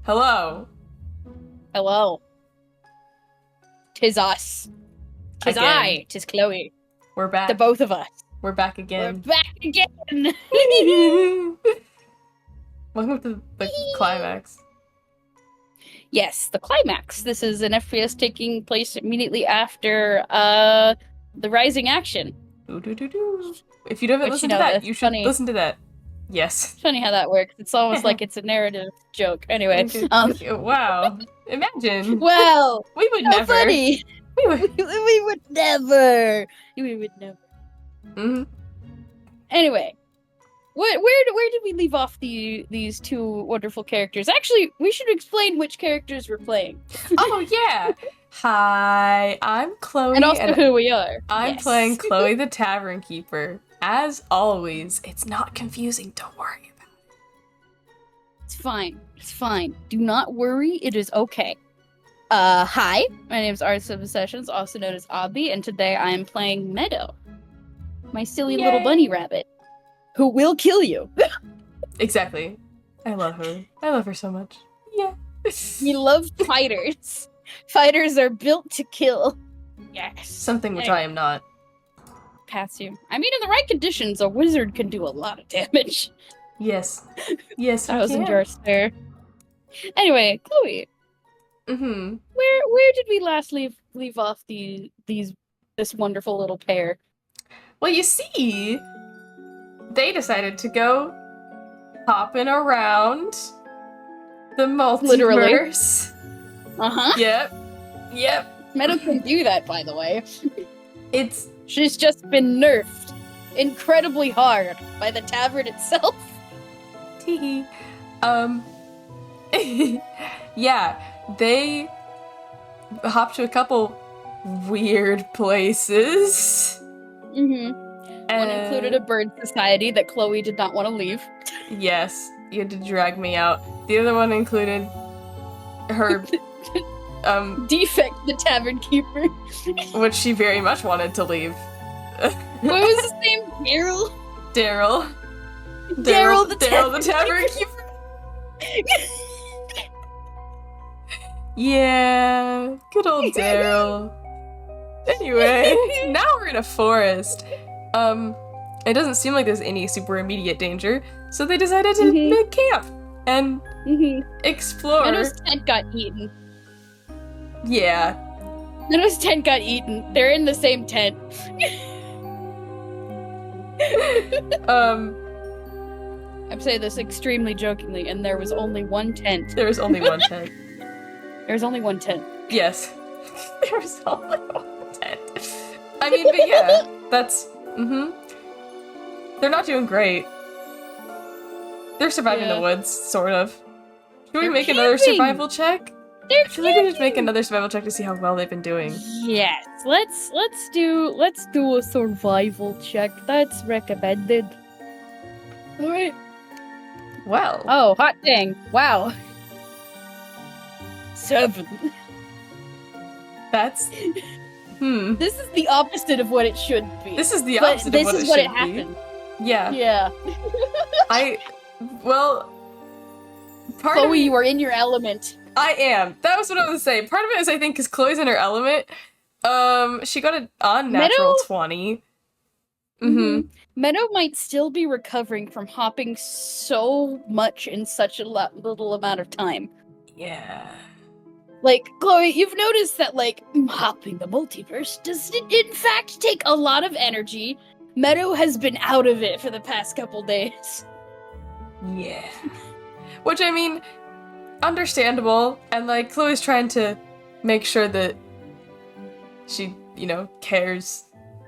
Hello. Hello. Tis us. Tis Again. I. Tis Chloe. We're back. The both of us. We're back We're again. back again! Welcome to the climax. Yes, the climax. This is an FPS taking place immediately after the rising action. If you haven't Which, listened you to know, that, it's you should funny. listen to that. Yes. It's funny how that works. It's almost like it's a narrative joke. Anyway, Wow. Imagine. well, We would so never. funny. We would. We would never. We would never. Mm-hmm. Anyway, where did we leave off these two wonderful characters? Actually, we should explain which characters we're playing. Oh yeah. Hi, I'm Chloe, And also who we are. I'm playing Chloe the Tavernkeeper. As always, it's not confusing. Don't worry about it. It's fine. It's fine. Do not worry. It is okay. Hi. My name is Arts of Sessions, also known as Obby, and today I am playing Meadow, my silly little bunny rabbit, who will kill you. Exactly. I love her. I love her so much. Yeah. We love fighters. Fighters are built to kill. Yes. Something which I am not. Pass you. I mean, in the right conditions, a wizard can do a lot of damage. Yes. Yes, I was in your stare. Anyway, Chloe. Mm-hmm. Where did we last leave off this wonderful little pair? Well, you see, they decided to go hopping around the multiverse. Literally. Uh-huh. Yep. Meadow can do that, by the way. She's just been nerfed incredibly hard by the tavern itself. Teehee. Yeah, they hopped to a couple weird places. Mm-hmm. One included a bird society that Chloe did not want to leave. Yes, you had to drag me out. The other one included her Defect, the Tavernkeeper. which she very much wanted to leave. What was his name? Daryl the Tavernkeeper. Yeah, good old Daryl. Anyway, now we're in a forest. It doesn't seem like there's any super immediate danger, so they decided to make camp and explore. Meadow's tent got eaten. Yeah. Meadow's tent got eaten. They're in the same tent. I'm saying this extremely jokingly, and there was only one tent. There was only one tent. There's only one tent. Yes. There was only one tent. I mean, but yeah, that's... They're not doing great. They're surviving the woods, sort of. Should we make another survival check? I feel like we should make another survival check to see how well they've been doing. Yes, let's do a survival check. That's recommended. All right. Well. Oh, hot dang! Wow. 7. That's. This is the opposite of what it should be. This is the opposite of what it should be. This is what happened. Yeah. Yeah. Chloe, you are in your element. I am. That was what I was saying. Part of it is, I think, because Chloe's in her element. She got an unnatural 20. Meadow might still be recovering from hopping so much in such a little amount of time. Yeah. Like, Chloe, you've noticed that, like, hopping the multiverse does, in fact, take a lot of energy. Meadow has been out of it for the past couple days. Yeah. Which, I mean, understandable, and, like, Chloe's trying to make sure that she, cares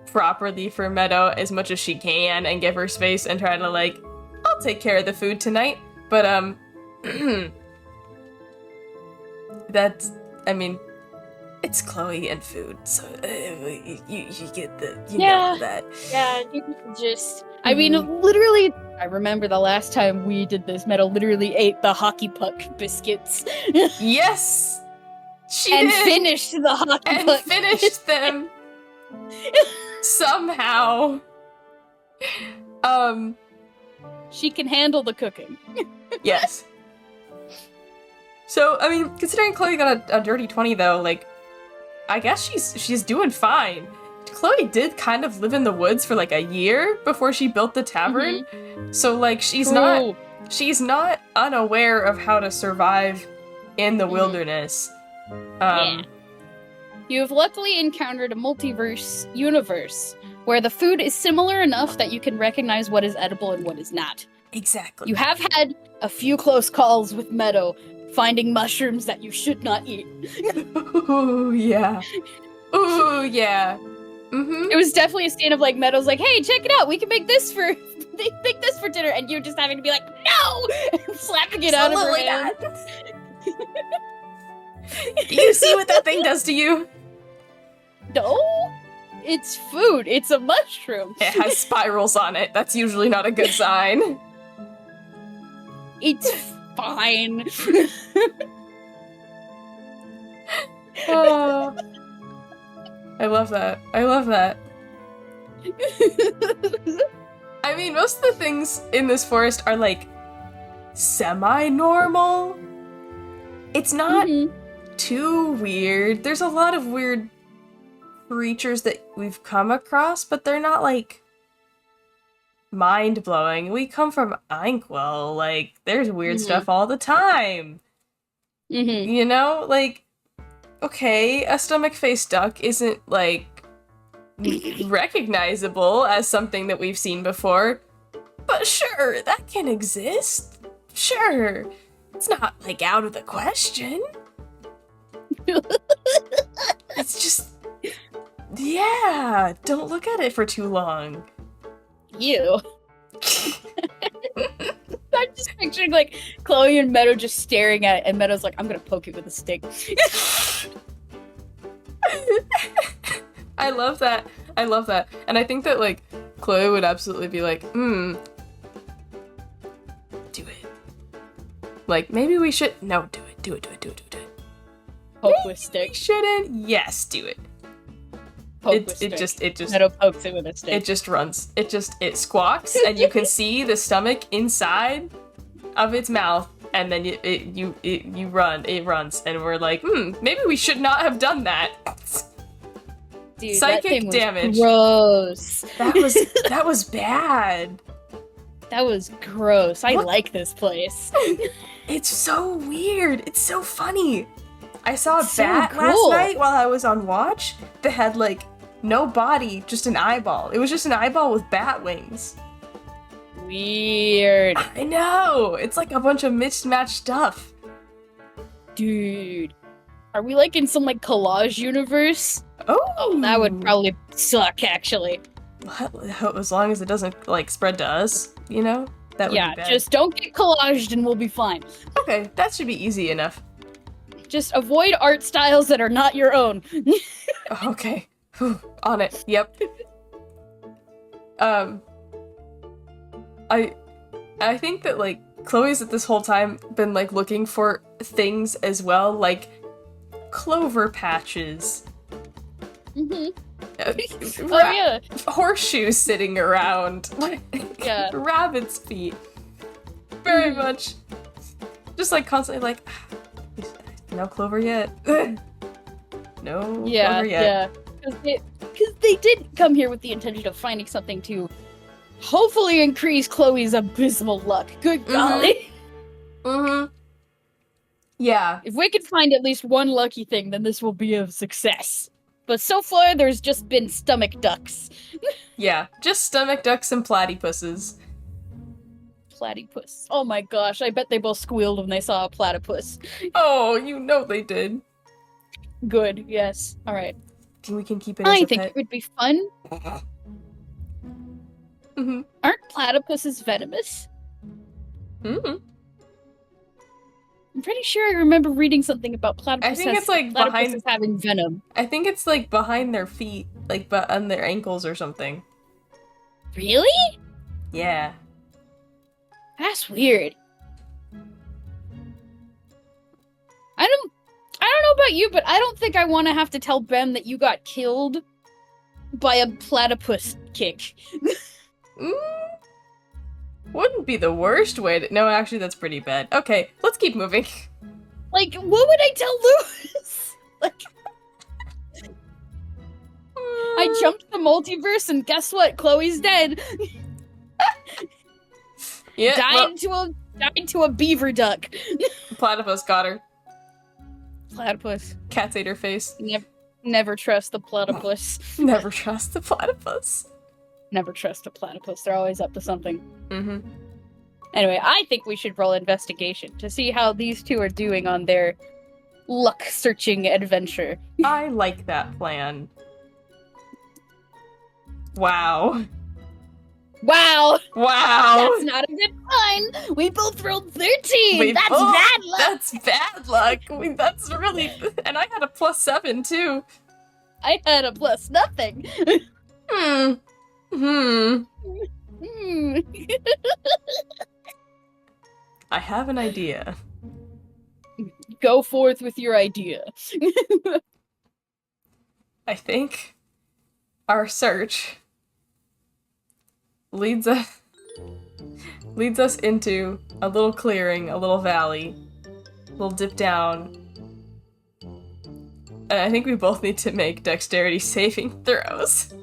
properly for Meadow as much as she can and give her space and try to, like, I'll take care of the food tonight, but, that's, I mean, it's Chloe and food, so you get the, know that. Yeah, you can just... I mean, literally, I remember the last time we did this, Meadow literally ate the hockey puck biscuits. Yes! She and did! Finished the hockey puck. And finished them! Somehow. She can handle the cooking. Yes. So, I mean, considering Chloe got a dirty 20, though, like, I guess she's doing fine. Chloe did kind of live in the woods for, like, a year before she built the tavern. So, like, she's not unaware of how to survive in the wilderness. Yeah. You have luckily encountered a multiverse universe where the food is similar enough that you can recognize what is edible and what is not. Exactly. You have had a few close calls with Meadow, finding mushrooms that you should not eat. Ooh, yeah. Ooh, yeah. Mm-hmm. It was definitely a scene of like Meadow's like, "Hey, check it out. We can make this for dinner," and you just having to be like, "No!" and slapping it out of her hand. Do you see what that thing does to you? No, it's food. It's a mushroom. It has spirals on it. That's usually not a good sign. It's fine. Oh. I love that. I love that. I mean, most of the things in this forest are, like, semi-normal. It's not too weird. There's a lot of weird creatures that we've come across, but they're not, like, mind-blowing. We come from Inkwell. Like, there's weird stuff all the time. You know? Like, okay, a stomach-faced duck isn't, like, recognizable as something that we've seen before. But sure, that can exist. Sure. It's not, like, out of the question. It's just... yeah, don't look at it for too long. You. I'm just picturing, like, Chloe and Meadow just staring at it, and Meadow's like, "I'm gonna poke it with a stick." I love that. I love that. And I think that, like, Chloe would absolutely be like, do it. Like, maybe we should... no, do it. Do it. Poke with stick. Shouldn't? Yes, do it. It just Meadow pokes it with a stick. It just runs. It squawks, and you can see the stomach inside of its mouth, and then it runs, and we're like, maybe we should not have done that. Dude, psychic that thing was damage. Gross. That was bad. That was gross. I like this place. It's so weird. It's so funny. I saw a so bat cool. last night while I was on watch that had, like, no body, just an eyeball. It was just an eyeball with bat wings. Weird. I know! It's like a bunch of mismatched stuff. Dude. Are we, like, in some, like, collage universe? Oh! That would probably suck, actually. As long as it doesn't, like, spread to us, you know? That would be bad. Just don't get collaged and we'll be fine. Okay, that should be easy enough. Just avoid art styles that are not your own. Okay. On it. Yep. I think that, like, Chloe's at this whole time been, like, looking for things as well, like clover patches. Yeah. Horseshoes sitting around. Yeah. Rabbit's feet. Very much. Just, like, constantly, like, no clover yet. No clover yet. Yeah. Because they did come here with the intention of finding something to hopefully increase Chloe's abysmal luck. Good golly. Yeah. If we can find at least one lucky thing, then this will be a success. But so far, there's just been stomach ducks. Yeah, just stomach ducks and platypuses. Platypus. Oh my gosh, I bet they both squealed when they saw a platypus. Oh, you know they did. Good, yes. Alright. We can keep it as I a think pet. it would be fun. Aren't platypuses venomous? I'm pretty sure I remember reading something about platypuses. I think it's like behind having venom. I think it's like behind their feet, like on their ankles or something. Really? Yeah. That's weird. I don't know about you, but I don't think I want to have to tell Ben that you got killed by a platypus kick. Wouldn't be the worst way to... No, actually, that's pretty bad. Okay, let's keep moving. Like, what would I tell Lewis? Like, I jumped the multiverse, and guess what? Chloe's dead. Yeah, died to a beaver duck. Platypus got her. Platypus. Cats ate her face. Never trust the platypus. Never trust the platypus. Never trust a platypus. They're always up to something. Mm-hmm. Anyway, I think we should roll investigation to see how these two are doing on their luck-searching adventure. I like that plan. Wow. Wow! Wow! That's not a good sign! We both rolled 13! That's bad luck! That's bad luck! That's really... And I had a +7, too. I had a plus nothing! I have an idea. Go forth with your idea. I think our search leads us into a little clearing, a little valley, a little dip down. And I think we both need to make dexterity saving throws.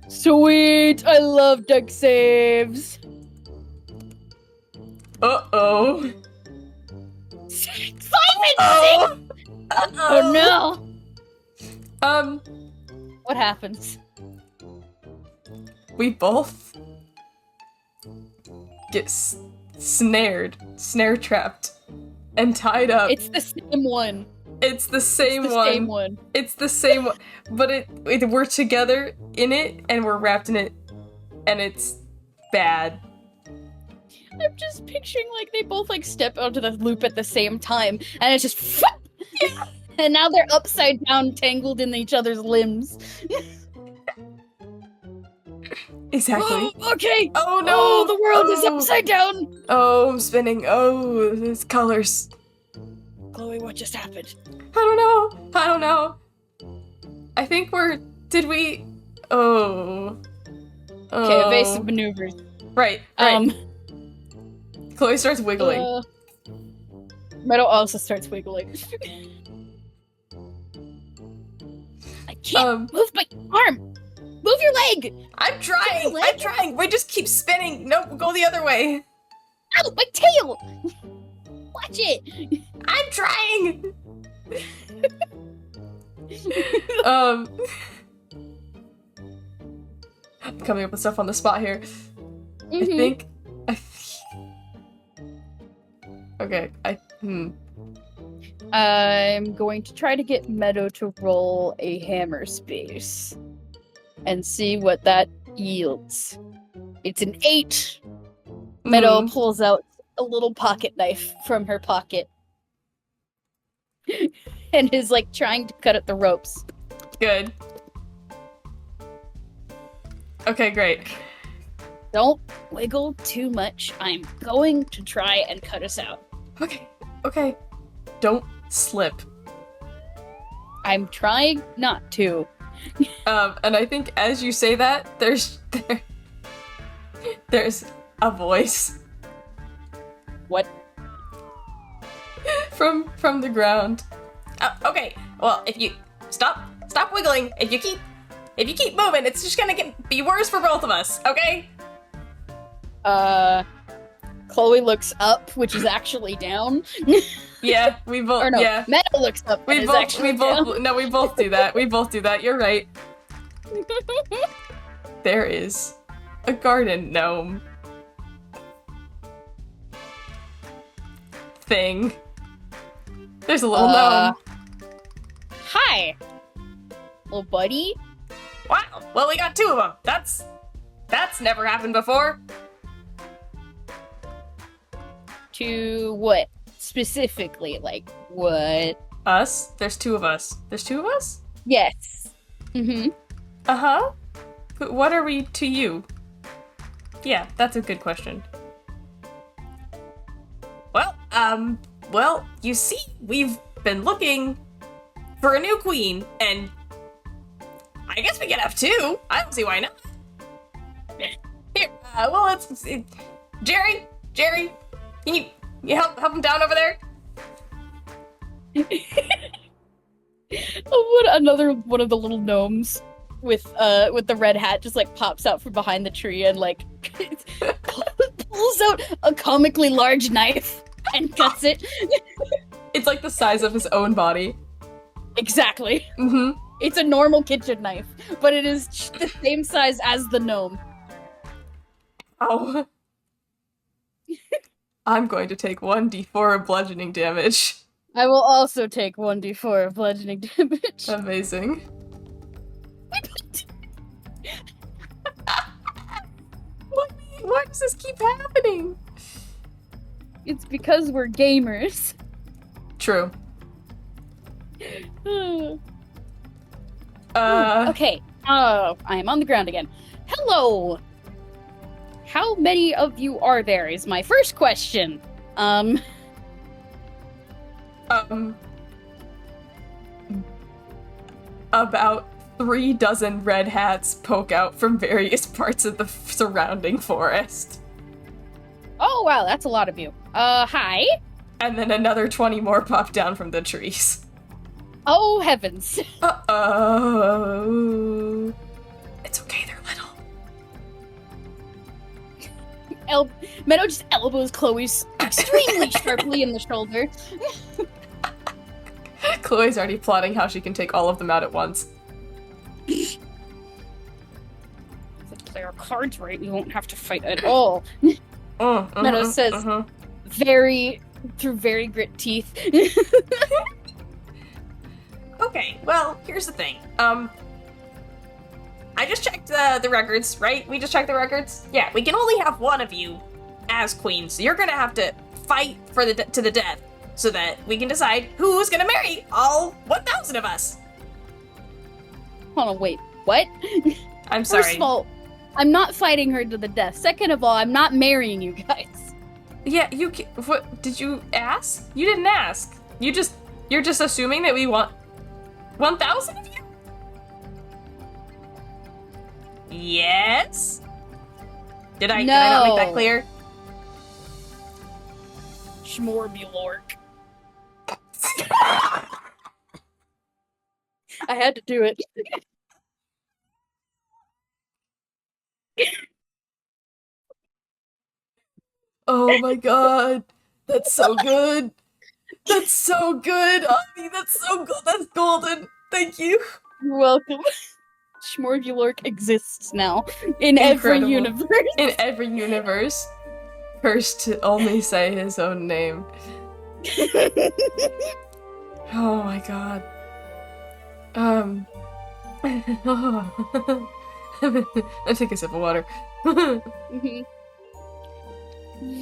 Sweet! I love deck saves! Uh-oh. 5 and 6! Uh-oh. Oh no! What happens? We both get snare trapped, and tied up. It's the same one. It's the same It's the one. same one. It's the same one. But we're together in it, and we're wrapped in it, and it's bad. I'm just picturing like they both like step onto the loop at the same time, and it's just yeah. And now they're upside down, tangled in each other's limbs. Exactly. Oh, okay. Oh no! Oh, the world is upside down. Oh, I'm spinning. Oh, there's colors. Chloe, what just happened? I don't know. I think did we? Oh. Okay, evasive maneuvers. Right. Chloe starts wiggling. Meadow also starts wiggling. I can't move my arm. Move your leg. I'm trying. We just keep spinning. Nope, go the other way. Ow, my tail. Watch it. I'm trying. I'm coming up with stuff on the spot here. Mm-hmm. Okay, I'm going to try to get Meadow to roll a hammer space and see what that yields. It's an 8. Meadow pulls out a little pocket knife from her pocket and is like trying to cut at the ropes. Good. Okay, great. Don't wiggle too much. I'm going to try and cut us out. Okay. Don't slip. I'm trying not to. And I think as you say that, there's a voice. What? From the ground. Okay. Well, if you stop wiggling, if you keep moving, it's just gonna be worse for both of us. Okay? Chloe looks up, which is actually down. Yeah, we both. Or no, yeah, Meadow looks up. we both do that. We both do that. You're right. There is a garden gnome thing. There's a little gnome. Hi, little buddy. Wow. Well, we got 2 of them. That's never happened before. To what specifically? Like what? Us? There's 2 of us. There's 2 of us? Yes. Mm-hmm. Uh-huh. What are we to you? Yeah, that's a good question. Well, you see, we've been looking for a new queen, and I guess we can have 2. I don't see why not. Here, Jerry, can you help him down over there? What another one of the little gnomes with the red hat just like pops out from behind the tree and like pulls out a comically large knife and cuts it. It's like the size of his own body. Exactly. Mm-hmm. It's a normal kitchen knife, but it is the same size as the gnome. Ow. I'm going to take 1d4 of bludgeoning damage. I will also take 1d4 of bludgeoning damage. Amazing. Why does this keep happening? It's because we're gamers. True. Okay. I am on the ground again. Hello. How many of you are there is my first question. About 3 dozen red hats poke out from various parts of the surrounding forest. Oh wow, that's a lot of you. Hi. And then another 20 more pop down from the trees. Oh heavens. Uh-oh. It's okay, they're little. Meadow just elbows Chloe's extremely sharply in the shoulder. Chloe's already plotting how she can take all of them out at once. If we play our cards right, we won't have to fight at all. Meadow says, through very grit teeth. Okay, well, here's the thing. I just checked the records, right? We just checked the records? Yeah, we can only have one of you as queen, so you're gonna have to fight for to the death so that we can decide who's gonna marry all 1,000 of us. Hold on, wait, what? I'm sorry. First of all, I'm not fighting her to the death. Second of all, I'm not marrying you guys. Yeah, what, did you ask? You didn't ask. You're just assuming that we want 1,000 of you? Yes? Did I not make that clear? Schmorbulork. I had to do it. Oh my god. That's so good. That's so good, Obby. That's so good. That's golden. Thank you. You're welcome. Schmorbulork exists now. In every universe. In every universe. Cursed to only say his own name. Oh my god. I take a sip of water.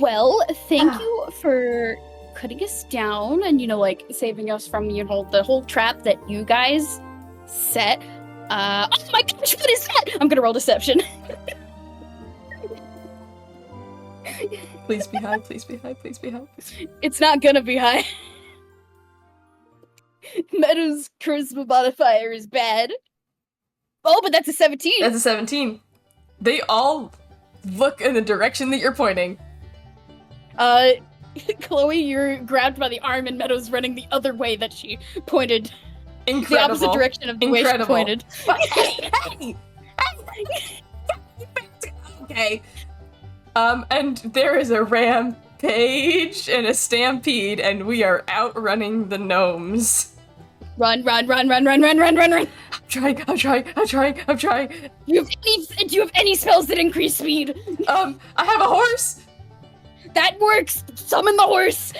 Well, thank you for cutting us down and, like, saving us from, the whole trap that you guys set. Oh my gosh, what is that? I'm gonna roll deception. Please be high, please be high, please be high. It's not gonna be high. Meadow's charisma modifier is bad. Oh, but that's a 17. That's a 17. They all look in the direction that you're pointing. Chloe, you're grabbed by the arm and Meadow's running the other way that she pointed. Incredible. The opposite direction of the way she pointed. Hey! Okay. And there is a rampage and a stampede, and we are outrunning the gnomes. Run, run, run, run, run, run, run, run, run. I'm trying. Do you have any spells that increase speed? I have a horse! That works! Summon the horse!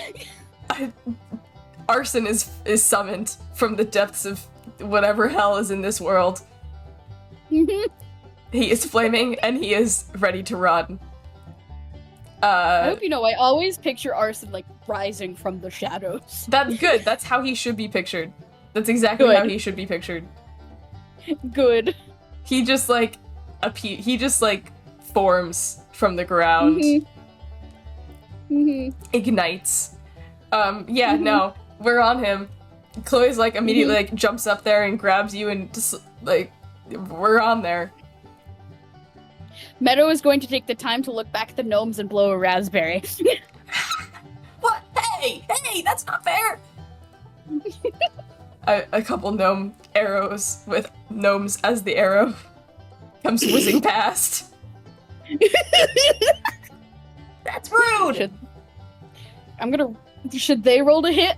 Arson is summoned from the depths of whatever hell is in this world. Mm-hmm. He is flaming, and he is ready to run. I hope you know, I always picture Arson, like, rising from the shadows. That's good. That's how he should be pictured. That's exactly how he should be pictured. Good. He just, like, forms from the ground. Mm-hmm. Mm-hmm. Ignites. No, we're on him. Chloe's, like, immediately, like, jumps up there and grabs you and just, like, we're on there. Meadow is going to take the time to look back at the gnomes and blow a raspberry. What? Hey, that's not fair! A couple gnome arrows with gnomes as the arrow comes whizzing past. That's rude! Should they roll to hit?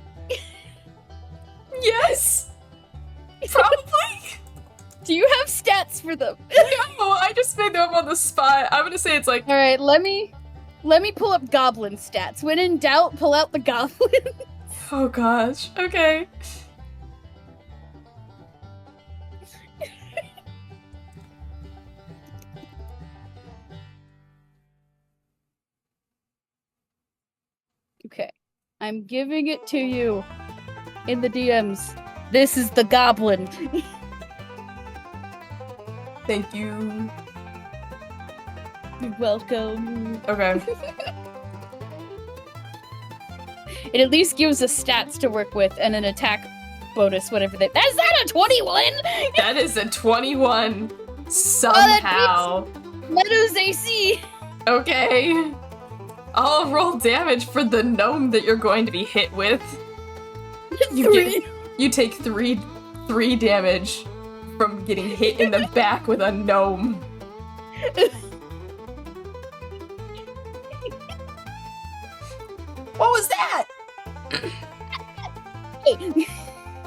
Yes! Probably? Do you have stats for them? No, I just made them up on the spot. I'm gonna say it's like... Alright, let me pull up goblin stats. When in doubt, pull out the goblin. Oh gosh, okay. Okay. I'm giving it to you in the DMs. This is the goblin. Thank you. You're welcome. Okay. It at least gives us stats to work with and an attack bonus, whatever that. Is that a 21? That is a 21. Somehow. Meadows AC. Okay. I'll roll damage for the gnome that you're going to be hit with. You take three damage from getting hit in the back with a gnome. What was that?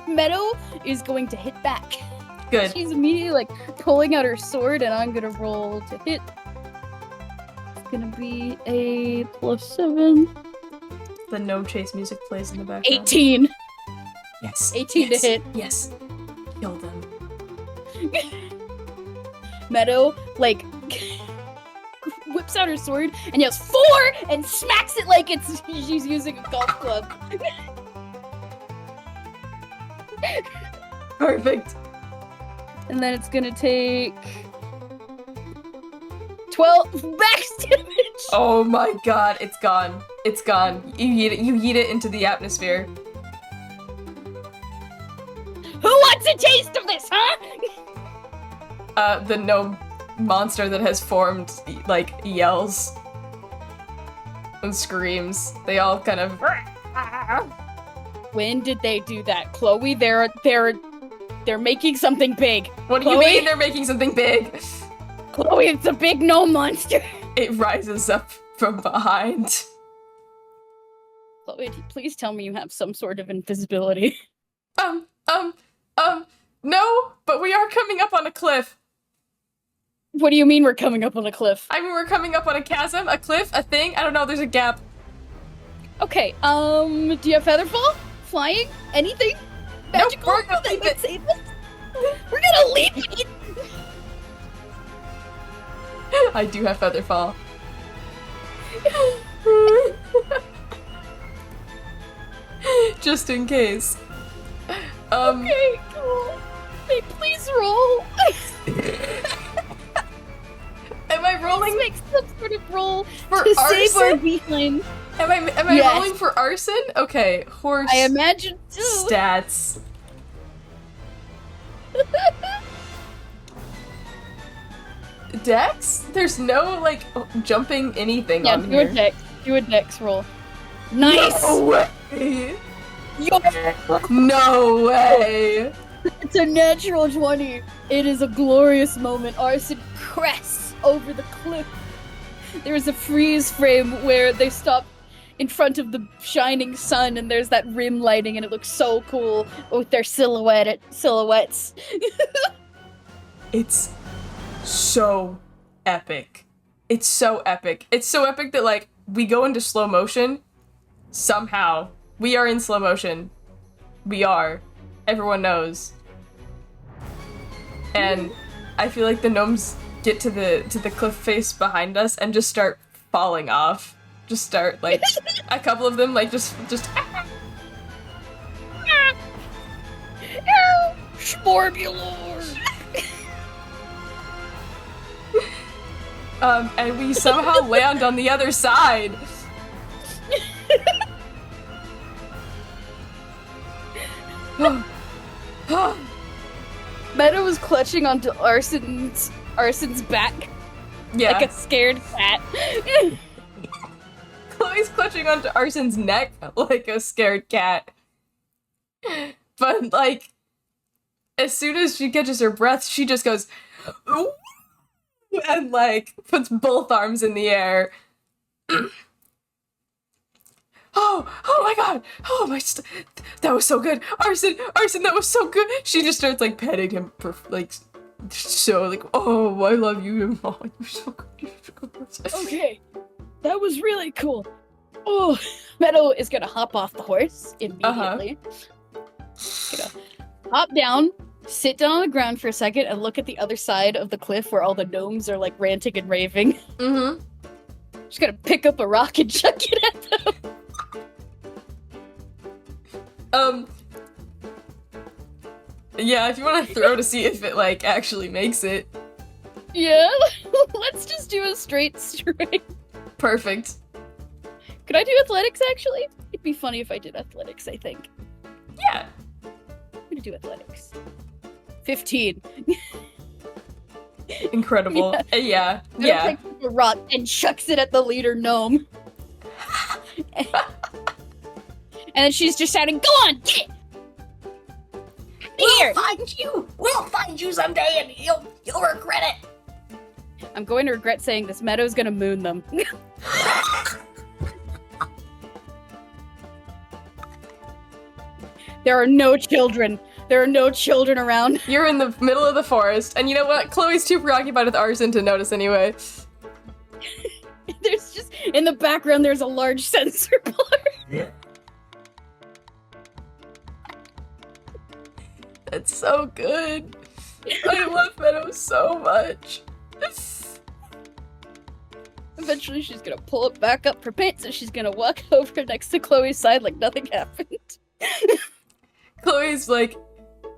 Meadow is going to hit back. Good. She's immediately like pulling out her sword, and I'm gonna roll to hit. It's gonna be a +7. The gnome chase music plays in the background. 18. Yes. 18 yes. to hit. Yes. Kill them. Meadow like whips out her sword and yells 4 and smacks it like she's using a golf club. Perfect. And then it's gonna take 12 max damage. Oh my god, it's gone. It's gone. You yeet it into the atmosphere. Who wants a taste of this, huh? The gnome monster that has formed, like, yells and screams. They all kind of... When did they do that, Chloe? They're making something big. What do you mean they're making something big? Chloe, it's a big gnome monster. It rises up from behind. Chloe, please tell me you have some sort of invisibility. No, but we are coming up on a cliff. What do you mean we're coming up on a cliff? I mean, we're coming up on a chasm, a cliff, a thing. I don't know, there's a gap. Okay, do you have Featherfall? Flying? Anything? Magical? Nope, we're gonna leave it. Save us? We're gonna leave it! I do have Featherfall. Just in case. Okay, cool. Hey, please roll. Am I rolling? Let's make some sort of roll for to arson? save our behind. Am I Yes. rolling for arson? Okay, horse. I imagine too. Stats. Dex? There's no, like, jumping anything Yeah, on do here. a dex. Do a dex roll. Nice! No way! Yeah. No way! It's a natural 20. It is a glorious moment. Arson crests over the cliff. There is a freeze frame where they stop in front of the shining sun, and there's that rim lighting, and it looks so cool with their silhouettes. It's so epic. It's so epic. It's so epic that, like, we go into slow motion. Somehow. We are in slow motion. We are. Everyone knows. And I feel like the gnomes get to the cliff face behind us and just start falling off. Just start, like, a couple of them, like, just Sporbulor! And we somehow land on the other side. Meadow was clutching onto Arson's back Yeah. like a scared cat. Chloe's clutching onto Arson's neck like a scared cat. But, like, as soon as she catches her breath, she just goes, "Ooh," and, like, puts both arms in the air. Oh my god! Oh my, that was so good! Arson, that was so good! She just starts, like, petting him, like, so, like, oh, I love you, oh, you're so good, you're so good. Okay, that was really cool. Oh, Meadow is gonna hop off the horse immediately. Gonna hop down, sit down on the ground for a second, and look at the other side of the cliff where all the gnomes are, like, ranting and raving. Mm-hmm. She's gonna pick up a rock and chuck it at them. Yeah, if you want to throw to see if it, like, actually makes it. Yeah, let's just do a straight strike. Perfect. Could I do athletics, actually? It'd be funny if I did athletics, I think. Yeah. I'm gonna do athletics. 15. Incredible. Yeah. Meadow picks up a rock and chucks it at the leader gnome. And then she's just shouting, "Go on, get it! Here!" We'll find you someday, and you'll regret it. I'm going to regret saying this. Meadow's gonna moon them. There are no children. There are no children around. You're in the middle of the forest, and you know what? Chloe's too preoccupied with arson to notice anyway. There's just, in the background, there's a large sensor bar. That's so good. I love Meadow so much. Eventually, she's gonna pull it back up her pants, and she's gonna walk over next to Chloe's side like nothing happened. Chloe's, like,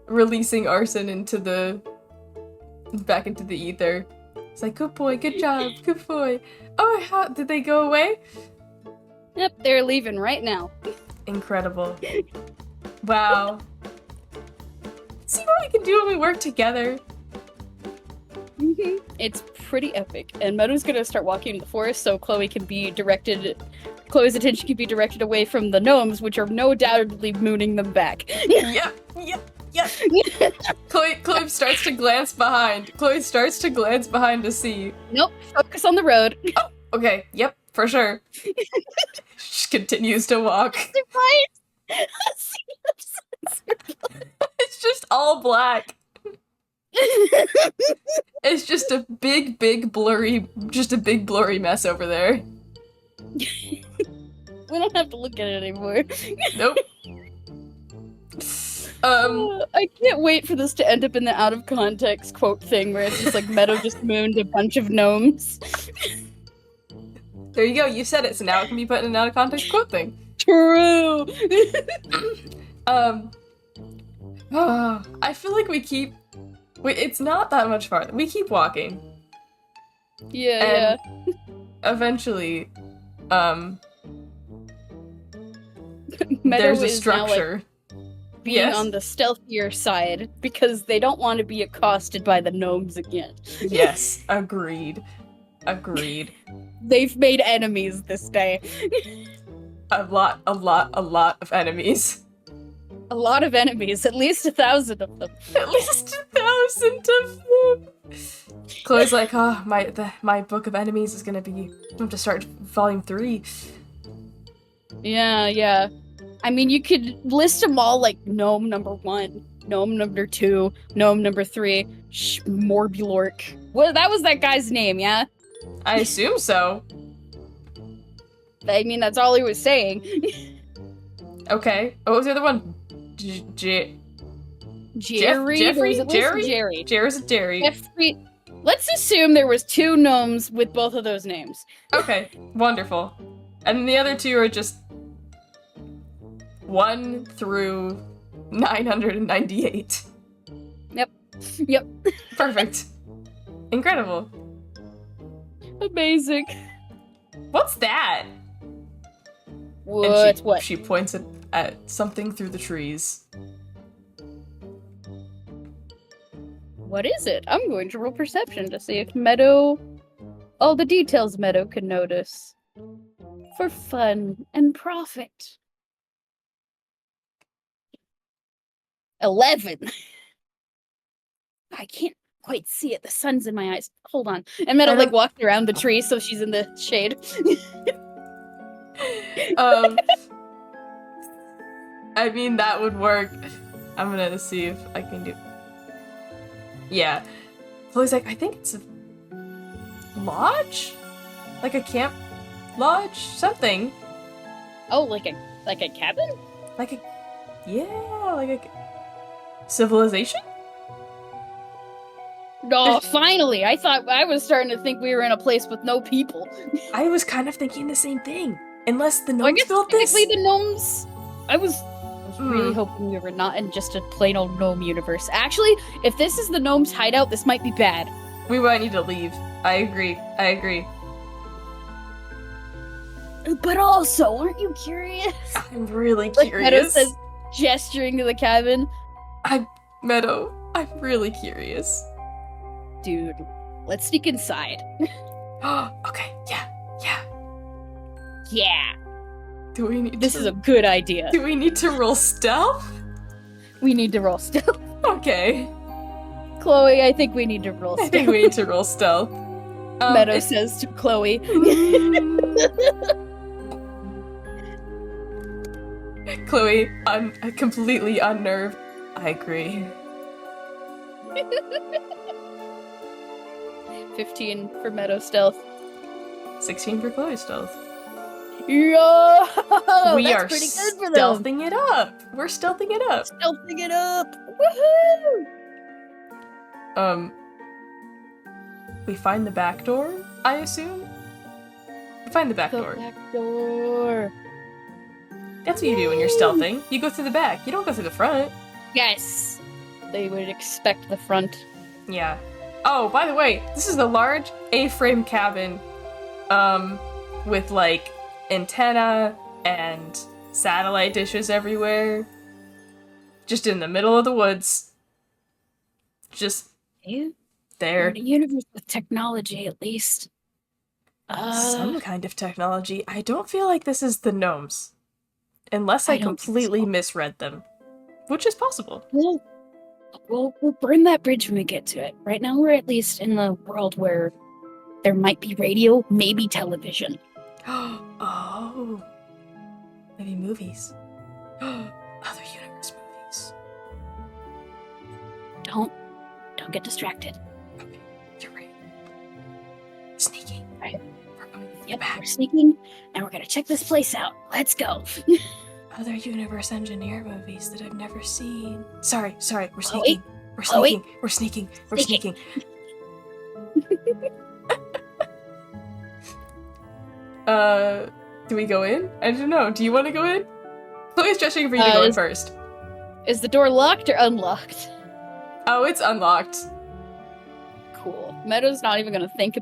releasing arson back into the ether. It's like, good boy, good job, good boy. Oh, how did they go away? Yep, they're leaving right now. Incredible. Wow. See what we can do when we work together. It's pretty epic. And Meadow's gonna start walking in the forest so Chloe's attention can be directed away from the gnomes, which are no doubtedly mooning them back. Yep. Chloe starts to glance behind. Chloe starts to glance behind to see. Nope, focus on the road. Oh, okay, yep, for sure. She continues to walk. It's just all black. It's just a big blurry mess over there. We don't have to look at it anymore. Nope. I can't wait for this to end up in the out of context quote thing where it's just like Meadow just mooned a bunch of gnomes. There you go, you said it, so now it can be put in an out of context quote thing. True. I feel like it's not that much farther. We keep walking. Yeah. Eventually, Meadow there's a is now, structure. being on the stealthier side because they don't want to be accosted by the gnomes again. Yes, agreed. They've made enemies this day. A lot of enemies. A lot of enemies, at least 1,000 of them. At least 1,000 of them. Chloe's like, oh, my book of enemies is gonna be. I have to start volume 3. Yeah. I mean, you could list them all like gnome number 1, gnome number 2, gnome number 3, Morbulork. Well, that was that guy's name, yeah? I assume so. I mean, that's all he was saying. Okay. What was the other one? Jerry? Jeffrey? Jerry. Jerry's a Jerry. Jeffrey. Let's assume there was 2 gnomes with both of those names. Okay, wonderful. And the other 2 are just 1 through 998. Yep. Perfect. Incredible. Amazing. What's that? What? She points it at something through the trees. What is it? I'm going to roll perception to see if Meadow... all the details Meadow can notice. For fun and profit. 11. I can't quite see it. The sun's in my eyes. Hold on. And Meadow like walked around the tree so she's in the shade. I mean, that would work. I'm gonna see if I can do... Yeah. Chloe's like, I think it's a lodge? Like a camp lodge? Something. Oh, like a cabin? Like a... Yeah, like a... Civilization? Oh, finally! I thought I was starting to think we were in a place with no people. I was kind of thinking the same thing. Unless the I gnomes guess built this? technically the gnomes... I was really hoping we were not in just a plain old gnome universe. Actually, if this is the gnomes' hideout, this might be bad. We might need to leave. I agree. But also, aren't you curious? I'm really Like Meadow curious. says, gesturing to the cabin. Meadow, I'm really curious. Dude, let's sneak inside. Okay, yeah. Yeah, Do we need this is a good idea. Do we need to roll stealth? We need to roll stealth. Okay. Chloe, I think we need to roll I stealth. think we need to roll stealth. Meadow says to Chloe. Chloe, completely unnerved. I agree. 15 for Meadow stealth. 16 for Chloe stealth. Yo! We that's are pretty good for them. stealthing it up. We're stealthing it up. Stealthing it up. Woohoo! We find the back door, I assume? We find the back door. Back door. That's what you do when you're stealthing. You go through the back. You don't go through the front. Yes. They would expect the front. Yeah. Oh, by the way, this is a large A-frame cabin, with, like, antenna and satellite dishes everywhere. Just in the middle of the woods. Just We're there. in a universe with technology, at least. Some kind of technology. I don't feel like this is the gnomes. Unless I I don't think completely so. misread them. Which is possible. We'll burn that bridge when we get to it. Right now, we're at least in the world where there might be radio, maybe television. Oh. Maybe movies. Other universe movies. Don't get distracted. Okay, you're right. Sneaking. Right. We're going Yep, back. we're sneaking, and we're gonna check this place out. Let's go. Other universe engineer movies that I've never seen. Sorry, we're Chloe? sneaking. We're Chloe? sneaking. We're sneaking. We're Sneaking. sneaking. Do we go in? I don't know. Do you want to go in? Chloe's stretching for you to go in first. Is the door locked or unlocked? Oh, it's unlocked. Cool. Meadow's not even gonna think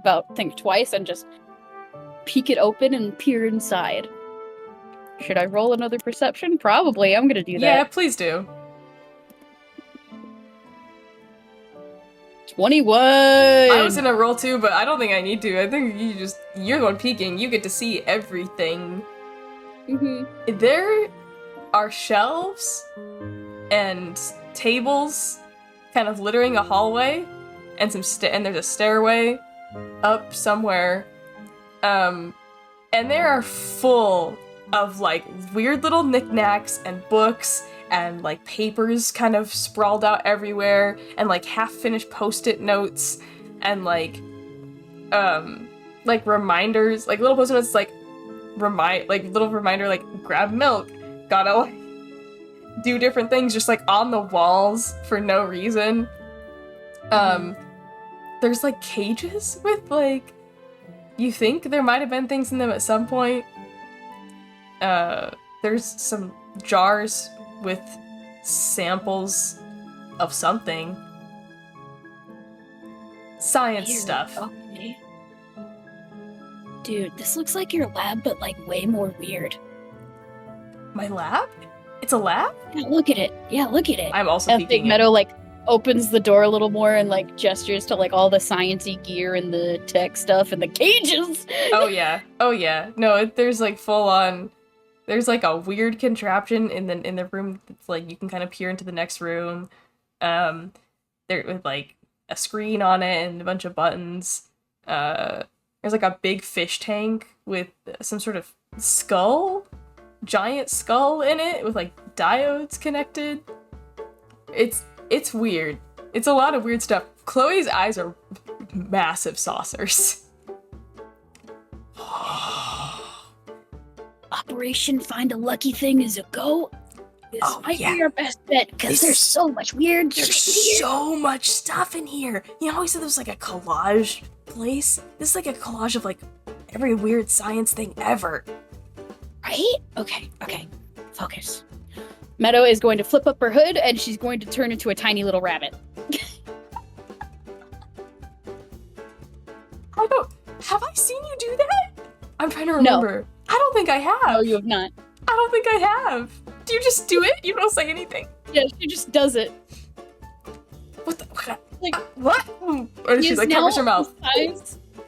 twice and just peek it open and peer inside. Should I roll another perception? Probably. I'm gonna do Yeah, that. please do. 21! I was gonna roll too, but I don't think I need to. I think you're the one peeking. You get to see everything. Mm-hmm. There are shelves and tables kind of littering a hallway, and and there's a stairway up somewhere. And they are full of like weird little knickknacks and books and like papers kind of sprawled out everywhere, and like half-finished post-it notes and like reminders, like little post-it notes, like little reminder, like grab milk, gotta like do different things just like on the walls for no reason. There's like cages with like, you think there might have been things in them at some point. There's some jars with samples of something. Science stuff. Okay. Dude, this looks like your lab, but like way more weird. My lab? It's a lab? Yeah, look at it. Yeah, look at it. I'm also And Big peeking Meadow like opens the door a little more and like gestures to like all the sciencey gear and the tech stuff and the cages. Oh yeah. No, there's like full on There's like a weird contraption in the room that's like you can kind of peer into the next room. There with like a screen on it and a bunch of buttons. There's like a big fish tank with some sort of giant skull in it with like diodes connected. It's weird. It's a lot of weird stuff. Chloe's eyes are massive saucers. Operation Find a Lucky Thing is a go. This might yeah. be our best bet because there's so much weird There's shit here. so much stuff in here. You know how we said there was like a collage place? This is like a collage of like every weird science thing ever. Right? Okay. Focus. Meadow is going to flip up her hood and she's going to turn into a tiny little rabbit. Have I seen you do that? I'm trying to remember. I don't think I have. No, you have not. I don't think I have. Do you just do it? You don't say anything? Yeah, she just does it. What the? Like, what? Or she like covers her mouth.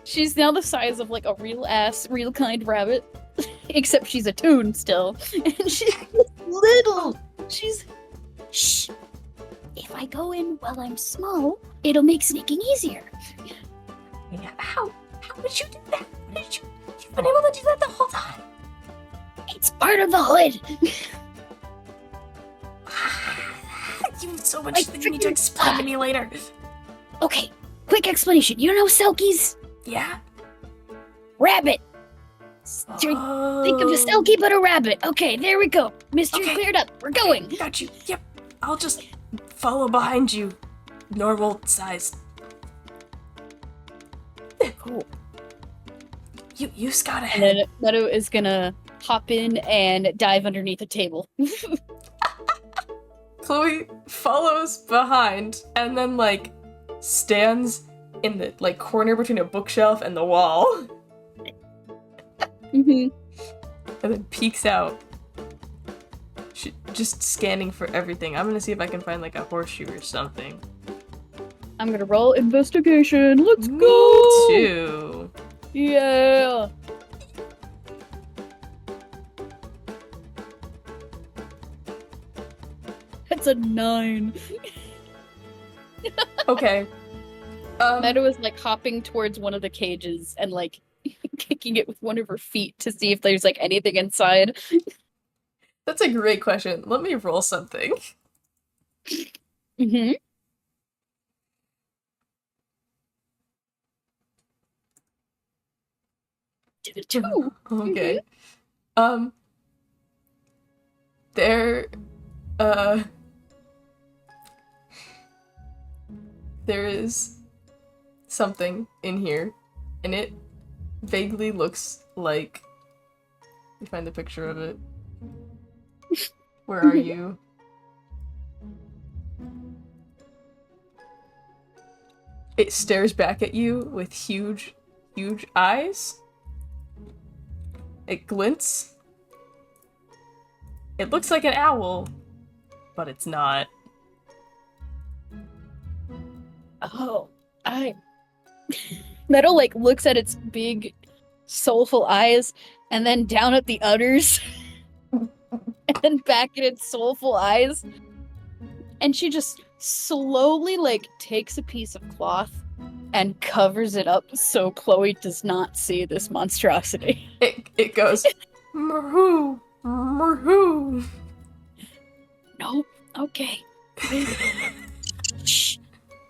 She's now the size of like a real kind rabbit. Except she's a toon still. And she's little. She's... Shh. If I go in while I'm small, it'll make sneaking easier. Yeah, how did you do that? You've been able to do that the whole time? It's part of the hood. You have so much that you need to explain to me later. Okay, quick explanation. You know Selkies? Yeah? Rabbit. Think of a Selkie but a rabbit. Okay, there we go. Mystery Okay. cleared up. We're going. Got you. Yep. I'll just follow behind you. Normal size. Cool. You scout And ahead. then Meadow is gonna hop in and dive underneath a table. Chloe follows behind and then like stands in the like corner between a bookshelf and the wall Mm-hmm. and then peeks out. She just scanning for everything. I'm gonna see if I can find like a horseshoe or something. I'm gonna roll investigation. Let's Me go! too. Yeah! That's a 9. Okay. Meadow is like hopping towards one of the cages and like kicking it with one of her feet to see if there's like anything inside. That's a great question. Let me roll something. Mm-hmm. Two. Okay. There, there is something in here, and it vaguely looks like... Let me find the picture of it. Where are you? It stares back at you with huge, huge eyes. It glints. It looks like an owl, but it's not. Oh, Meadow like looks at its big, soulful eyes, and then down at the udders, and then back at its soulful eyes, and she just slowly like takes a piece of cloth and covers it up so Chloe does not see this monstrosity. It goes, Merhoo, Merhoo. No. Okay. Shh.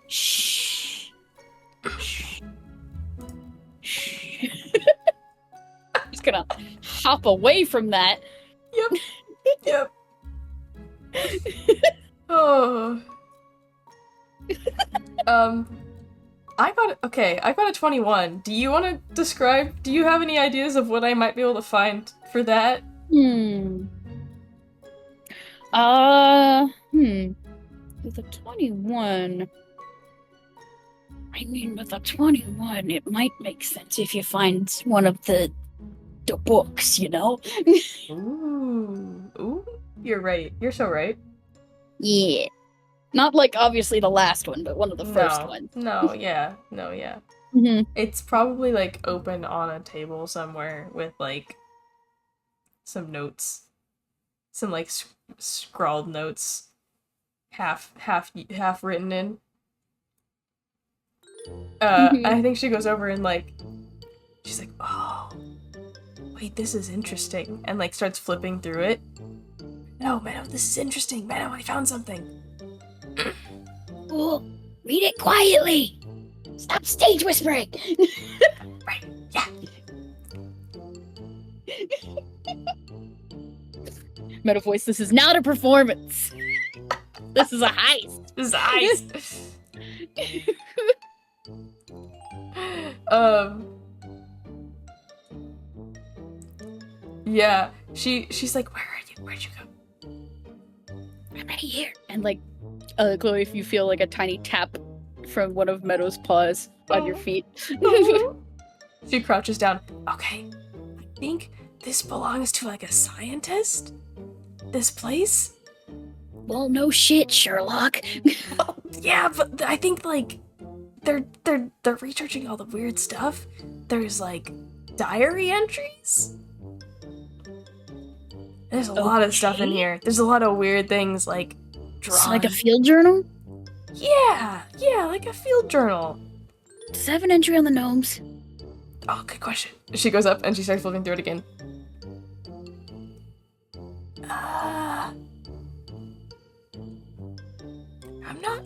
Shh. Just gonna hop away from that. Yep. Oh. I got a 21. Do you want to describe, do you have any ideas of what I might be able to find for that? With a 21... I mean, with a 21, it might make sense if you find one of the books, you know? Ooh, you're right. You're so right. Yeah. Not like obviously the last one, but one of the first ones. No, yeah. Mm-hmm. It's probably like open on a table somewhere with like some notes, some like scrawled notes, half written in. I think she goes over and like, she's like, oh, wait, this is interesting, and like starts flipping through it. No, Meadow, this is interesting. Meadow, I found something. Oh, read it quietly. Stop stage whispering. Right, yeah. Meadow voice, this is not a performance. This is a heist. This is ice. Yeah, she's like, where are you? Where'd you go? I'm right here. And like, Chloe, if you feel like a tiny tap from one of Meadow's paws on your feet. She crouches down. Okay, I think this belongs to like a scientist. This place. Well, no shit, Sherlock. Yeah, but I think like they're researching all the weird stuff. There's like diary entries. There's a lot of stuff in here. There's a lot of weird things like drawn. It's like a field journal? Yeah, like a field journal. Does it have an entry on the gnomes? Oh, good question. She goes up and she starts flipping through it again. I'm not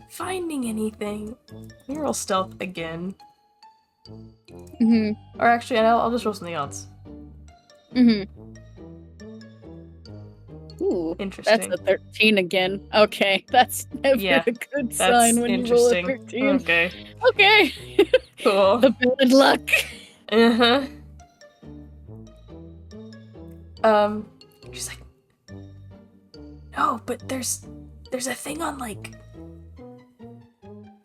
finding anything. Can you roll stealth again? Mm-hmm. Or actually, I'll just roll something else. Mm-hmm. Ooh, Interesting. that's a 13 again. Okay, that's never Yeah, a good That's sign when you roll a interesting. 13. Okay, Okay. cool. The bad luck. Uh-huh. She's like, no, but there's a thing on like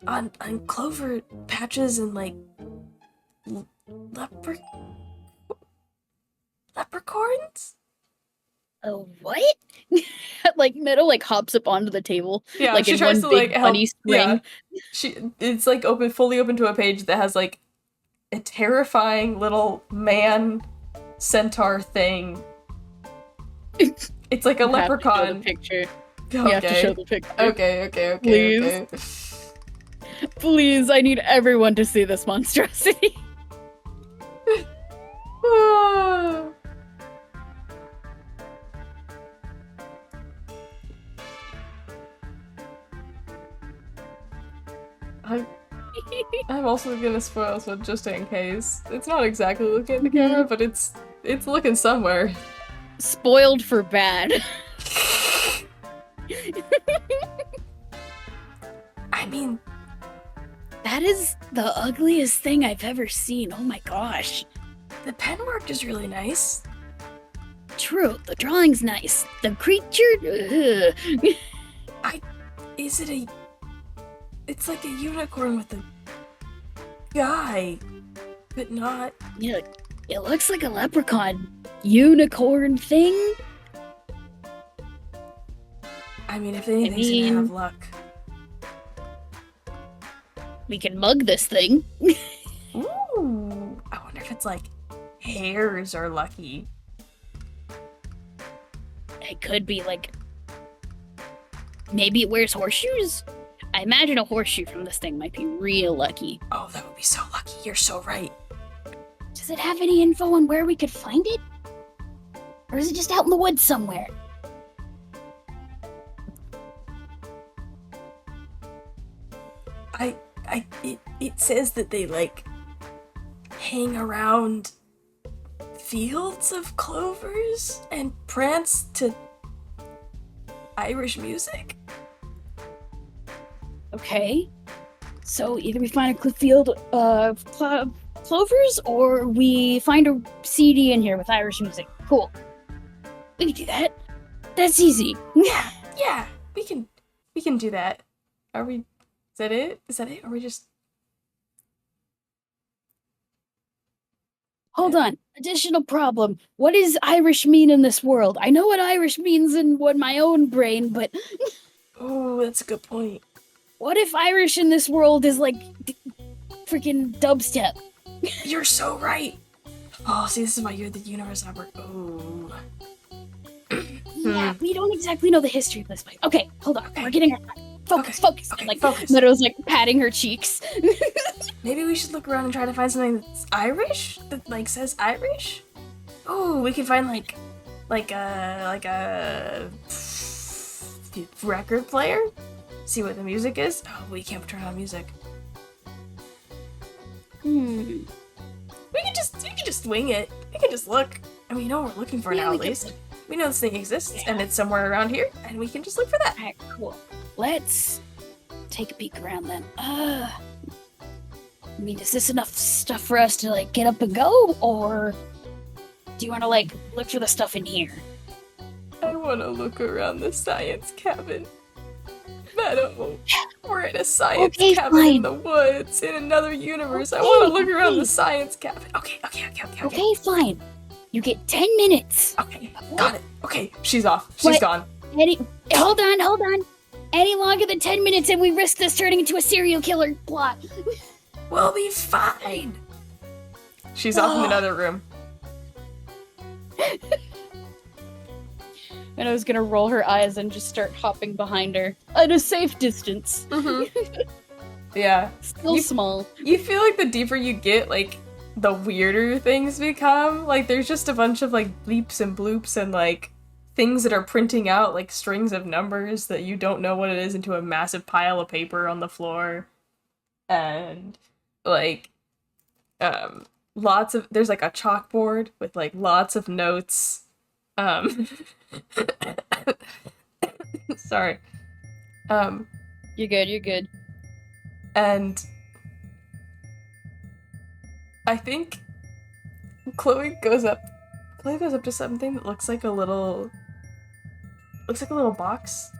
on clover patches and like leprechauns. Oh, what? Like Meadow like hops up onto the table. Yeah, like she in tries one to big like help. bunny spring. Yeah. It's like fully open to a page that has like a terrifying little man centaur thing. It's like a You have to show leprechaun. the picture. Okay. You have to show the picture. Okay. Please. Okay. Please, I need everyone to see this monstrosity. I'm also gonna spoil this one just in case. It's not exactly looking at the camera, but it's looking somewhere. Spoiled for bad. I mean, That is the ugliest thing I've ever seen. Oh my gosh. the pen work is really nice. True, the drawing's nice. The creature? Ugh. Is it a... It's like a unicorn with a guy, but not... Yeah, it looks like a leprechaun unicorn thing. I mean, if anything's gonna have luck. We can mug this thing. Ooh, I wonder if it's like Hairs are lucky. It could be like... Maybe it wears horseshoes? I imagine a horseshoe from this thing might be real lucky. Oh, that would be so lucky. You're so right. Does it have any info on where we could find it? Or is it just out in the woods somewhere? It says that they like hang around fields of clovers and prance to Irish music. Okay. So either we find a field of clovers or we find a CD in here with Irish music. Cool. We can do that. That's easy. Yeah, We can do that. Are we? Is that it? Is that it? Or are we just? Hold on. Additional problem. What does Irish mean in this world? I know what Irish means in my own brain, but Oh, that's a good point. what if Irish in this world is like freaking dubstep? You're so right. Oh, see, this is why you're the universe operator. Oh. Yeah, we don't exactly know the history of this place. Okay, hold on. Okay. We're getting our focus. Focus. Okay, Like focus. Meadow's like patting her cheeks. Maybe we should look around and try to find something that's Irish? That, like, says Irish? Oh, we could find, like a record player? See what the music is? Oh, we can't turn on music. Hmm. We can just wing it. We can just look. And we know what we're looking for now, we at can- least. We know this thing exists, and it's somewhere around here, and we can just look for that. Alright, cool. Let's take a peek around then. I mean, is this enough stuff for us to like get up and go, or do you want to like look for the stuff in here? I want to look around the science cabin. Meadow, we're in a science Okay, cabin in fine. the woods in another universe. I Okay, want to look around okay. the science cabin. Okay. Okay, fine. You get 10 minutes. Okay, got it. Okay, she's off. She's What? gone. Hold on. Any longer than 10 minutes and we risk this turning into a serial killer plot. We'll be fine. She's off in another room. And I was gonna roll her eyes and just start hopping behind her at a safe distance. Yeah. Still You- small. You feel like the deeper you get, like, the weirder things become. Like, there's just a bunch of, like, bleeps and bloops and, like, things that are printing out, like, strings of numbers that you don't know what it is into a massive pile of paper on the floor. And, like, there's, like, a chalkboard with, like, lots of notes. Sorry. You're good. And I think Chloe goes up to something that looks like a little box.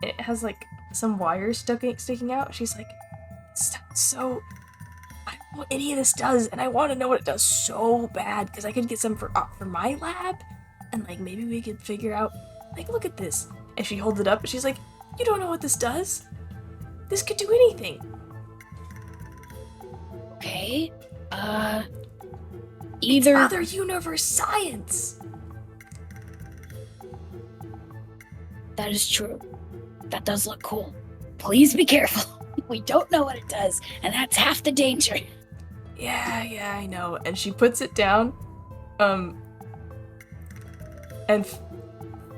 It has like some wires sticking out. She's like, so I don't know what any of this does, and I want to know what it does so bad because I could get some for my lab, and like maybe we could figure out, like, look at this. And she holds it up and she's like, you don't know what this does? This could do anything. Okay. It's Either other universe science. that is true. That does look cool. Please be careful. We don't know what it does, and that's half the danger. Yeah, I know. And she puts it down, and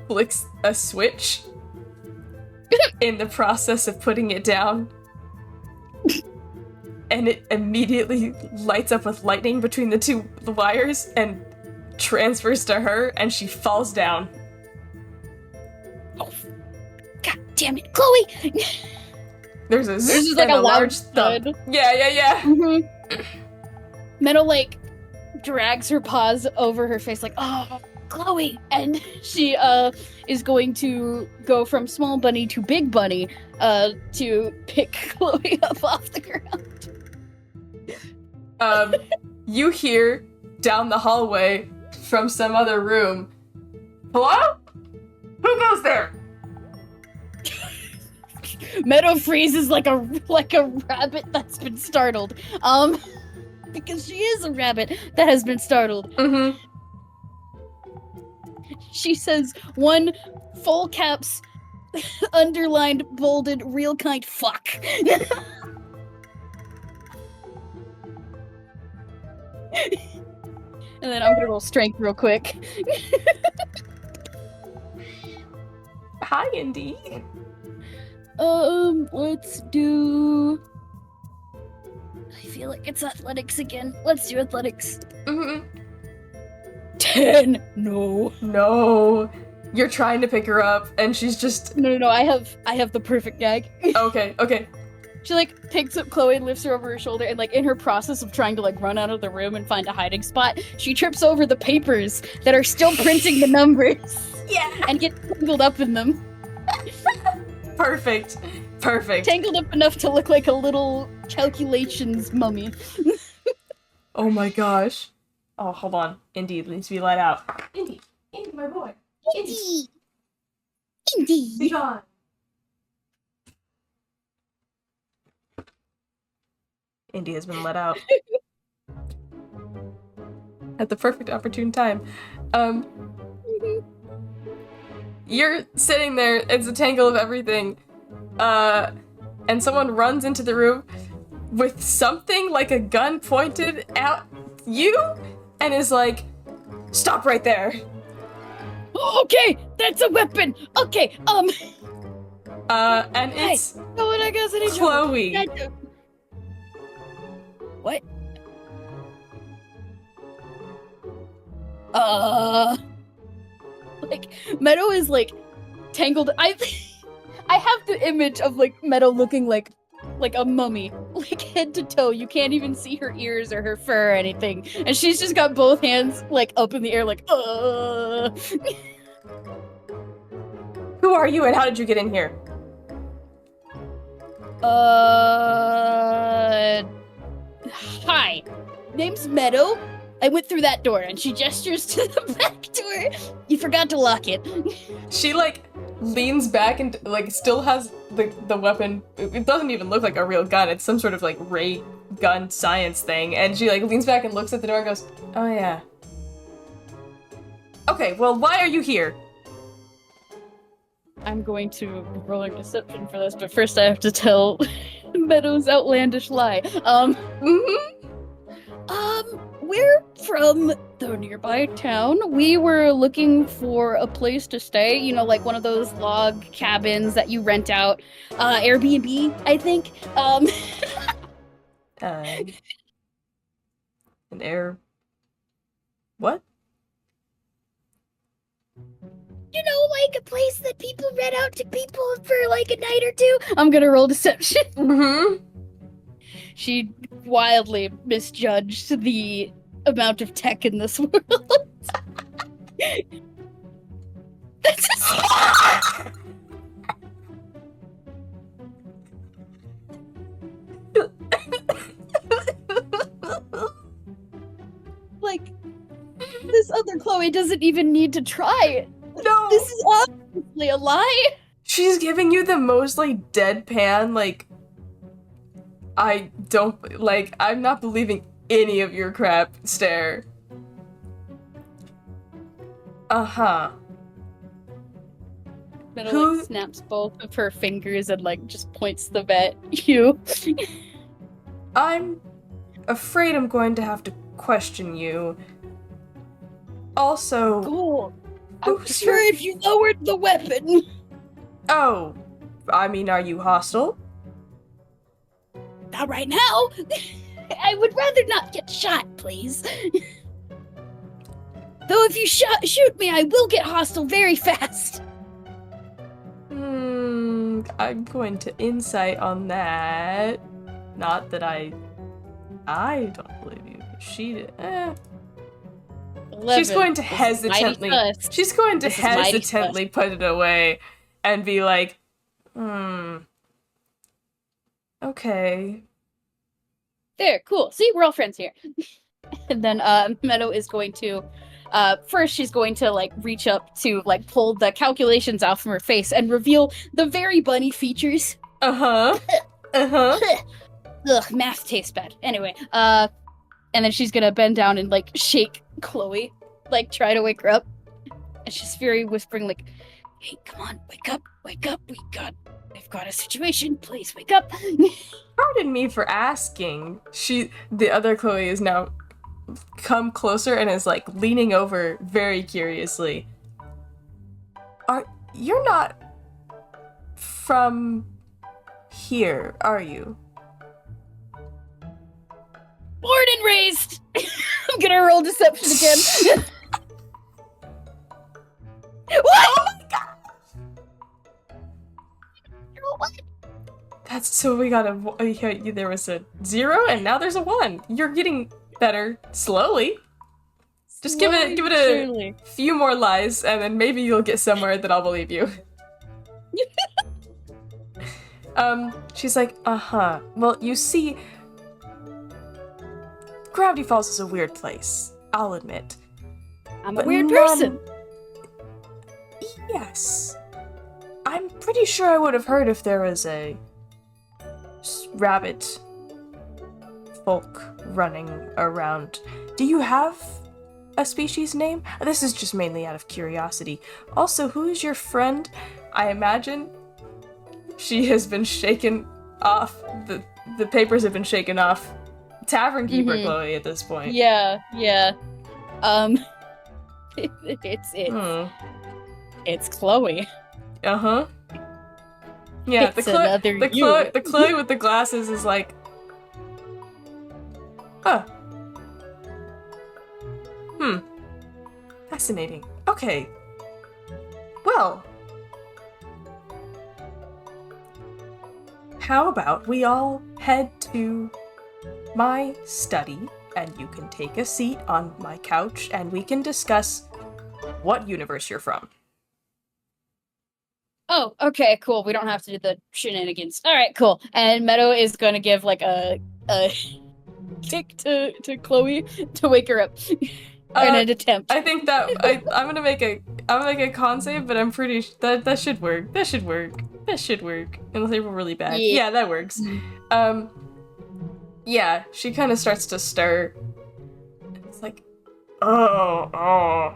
flicks a switch in the process of putting it down. And it immediately lights up with lightning between the wires and transfers to her, and she falls down. Oh, God damn it, Chloe! There's a There's zzz just like and a loud large thump. thud. Yeah. Meadow like drags her paws over her face like, oh, Chloe, and she is going to go from small bunny to big bunny to pick Chloe up off the ground. You hear down the hallway from some other room, hello? Who goes there? Meadow freezes like a rabbit that's been startled. Because she is a rabbit that has been startled. Mm-hmm. She says one full caps underlined bolded real kind fuck. And then I'm gonna roll strength real quick. Hi, Indy. Let's do. I feel like it's athletics again. Let's do athletics. Mm-hmm. 10. No. No. You're trying to pick her up, and she's just... No. I have the perfect gag. Okay. She like picks up Chloe and lifts her over her shoulder, and like in her process of trying to like run out of the room and find a hiding spot, she trips over the papers that are still printing the numbers. Yeah. And gets tangled up in them. Perfect. Tangled up enough to look like a little calculations mummy. Oh my gosh. Oh, hold on. Indy needs to be let out. Indy, my boy. Indy! Be Indy! gone. Indy has been let out. at the perfect opportune time. You're sitting there, it's a tangle of everything, and someone runs into the room with something like a gun pointed at you, and is like, stop right there. Okay, that's a weapon. Okay, And it's no one I guess any Chloe. What? Like Meadow is like tangled. I have the image of like Meadow looking like a mummy, like head to toe. You can't even see her ears or her fur or anything, and she's just got both hands like up in the air, like Who are you and how did you get in here? Hi. Name's Meadow. I went through that door, and she gestures to the back door. You forgot to lock it. She like leans back and like still has the weapon. It doesn't even look like a real gun. It's some sort of like ray gun science thing. And she like leans back and looks at the door and goes, "Oh yeah. Okay, well, why are you here?" I'm going to roll a deception for this, but first I have to tell Meadow's outlandish lie. We're from the nearby town. We were looking for a place to stay, you know, like one of those log cabins that you rent out. Airbnb, I think. An air. What? You know, like a place that people rent out to people for like a night or two. I'm gonna roll deception. Mm-hmm. She wildly misjudged the amount of tech in this world. That's Like, this other Chloe doesn't even need to try. No! This is obviously a lie. She's giving you the most, like, deadpan, like, I don't, like, I'm not believing any of your crap stare. Uh-huh. Meadow Who- like snaps both of her fingers and like just points them at you. I'm afraid I'm going to have to question you. Also, cool. I'm who's sure your- if you lowered the weapon. Oh, I mean, are you hostile? Not right now. I would rather not get shot, please. Though if you shoot me, I will get hostile very fast. I'm going to insight on that. Not that I don't believe you. She did. 11. She's going to This is hesitantly. mighty sus. She's going to This is mighty hesitantly put it away and be like, okay. There, cool. See, we're all friends here. And then Meadow is going to first she's going to like reach up to like pull the calculations out from her face and reveal the very bunny features. Uh-huh. Uh-huh. Ugh, math tastes bad. Anyway, and then she's gonna bend down and like shake Chloe, like try to wake her up. And she's very whispering like, "Hey, come on, wake up, wake up. We've got a situation. Please wake up." Pardon me for asking. The other Chloe is now come closer and is like leaning over very curiously. You're not from here, are you? Born and raised. I'm gonna roll deception again. What? Oh my god! What? That's so we got there was a 0 and now there's a 1. You're getting better slowly. Just give it a few more lies and then maybe you'll get somewhere that I'll believe you. She's like, uh-huh. Well, you see, Gravity Falls is a weird place, I'll admit. I'm a But weird none- person. Yes. I'm pretty sure I would have heard if there was a rabbit folk running around. Do you have a species name? This is just mainly out of curiosity. Also, who is your friend? I imagine she has been shaken off. The papers have been shaken off. Tavernkeeper Chloe at this point. Yeah. It's Chloe. Uh-huh. Yeah, It's another you. the Chloe with the glasses is like, huh. Fascinating. Okay. Well, how about we all head to my study and you can take a seat on my couch and we can discuss what universe you're from. Oh, okay, cool. We don't have to do the shenanigans. All right, cool. And Meadow is going to give like a kick to Chloe to wake her up in an attempt. I think that I'm gonna make a con save, but I'm pretty that should work. That should work. Unless they were really bad. Yeah, that works. Yeah, she kind of starts to stir. It's like, oh,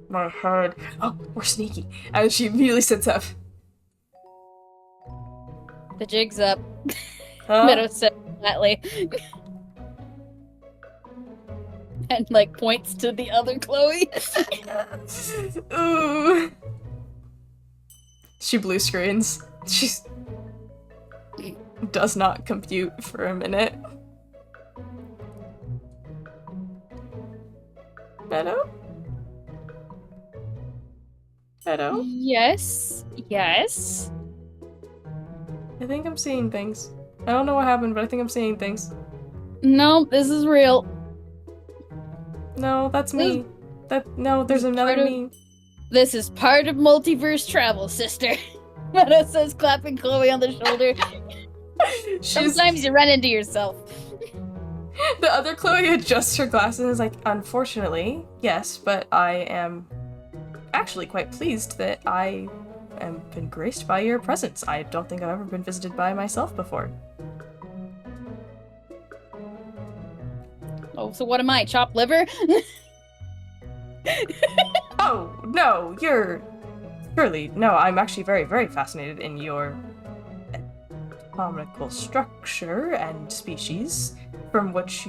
my head. Oh, we're sneaky. And she immediately sits up. The jig's up. Meadow said flatly. And like points to the other Chloe. Ooh. She blue screens. She does not compute for a minute. Meadow? Meadow? Yes. I think I'm seeing things. I don't know what happened, but I think I'm seeing things. No, this is real. No, that's me. There's another me. This is part of multiverse travel, sister. Meadow says, clapping Chloe on the shoulder. Sometimes you run into yourself. The other Chloe adjusts her glasses and is like, unfortunately, yes, but I am actually quite pleased that I am been graced by your presence. I don't think I've ever been visited by myself before. Oh, so what am I, chopped liver? Oh, no, surely, no, I'm actually very, very fascinated in your anatomical structure and species from which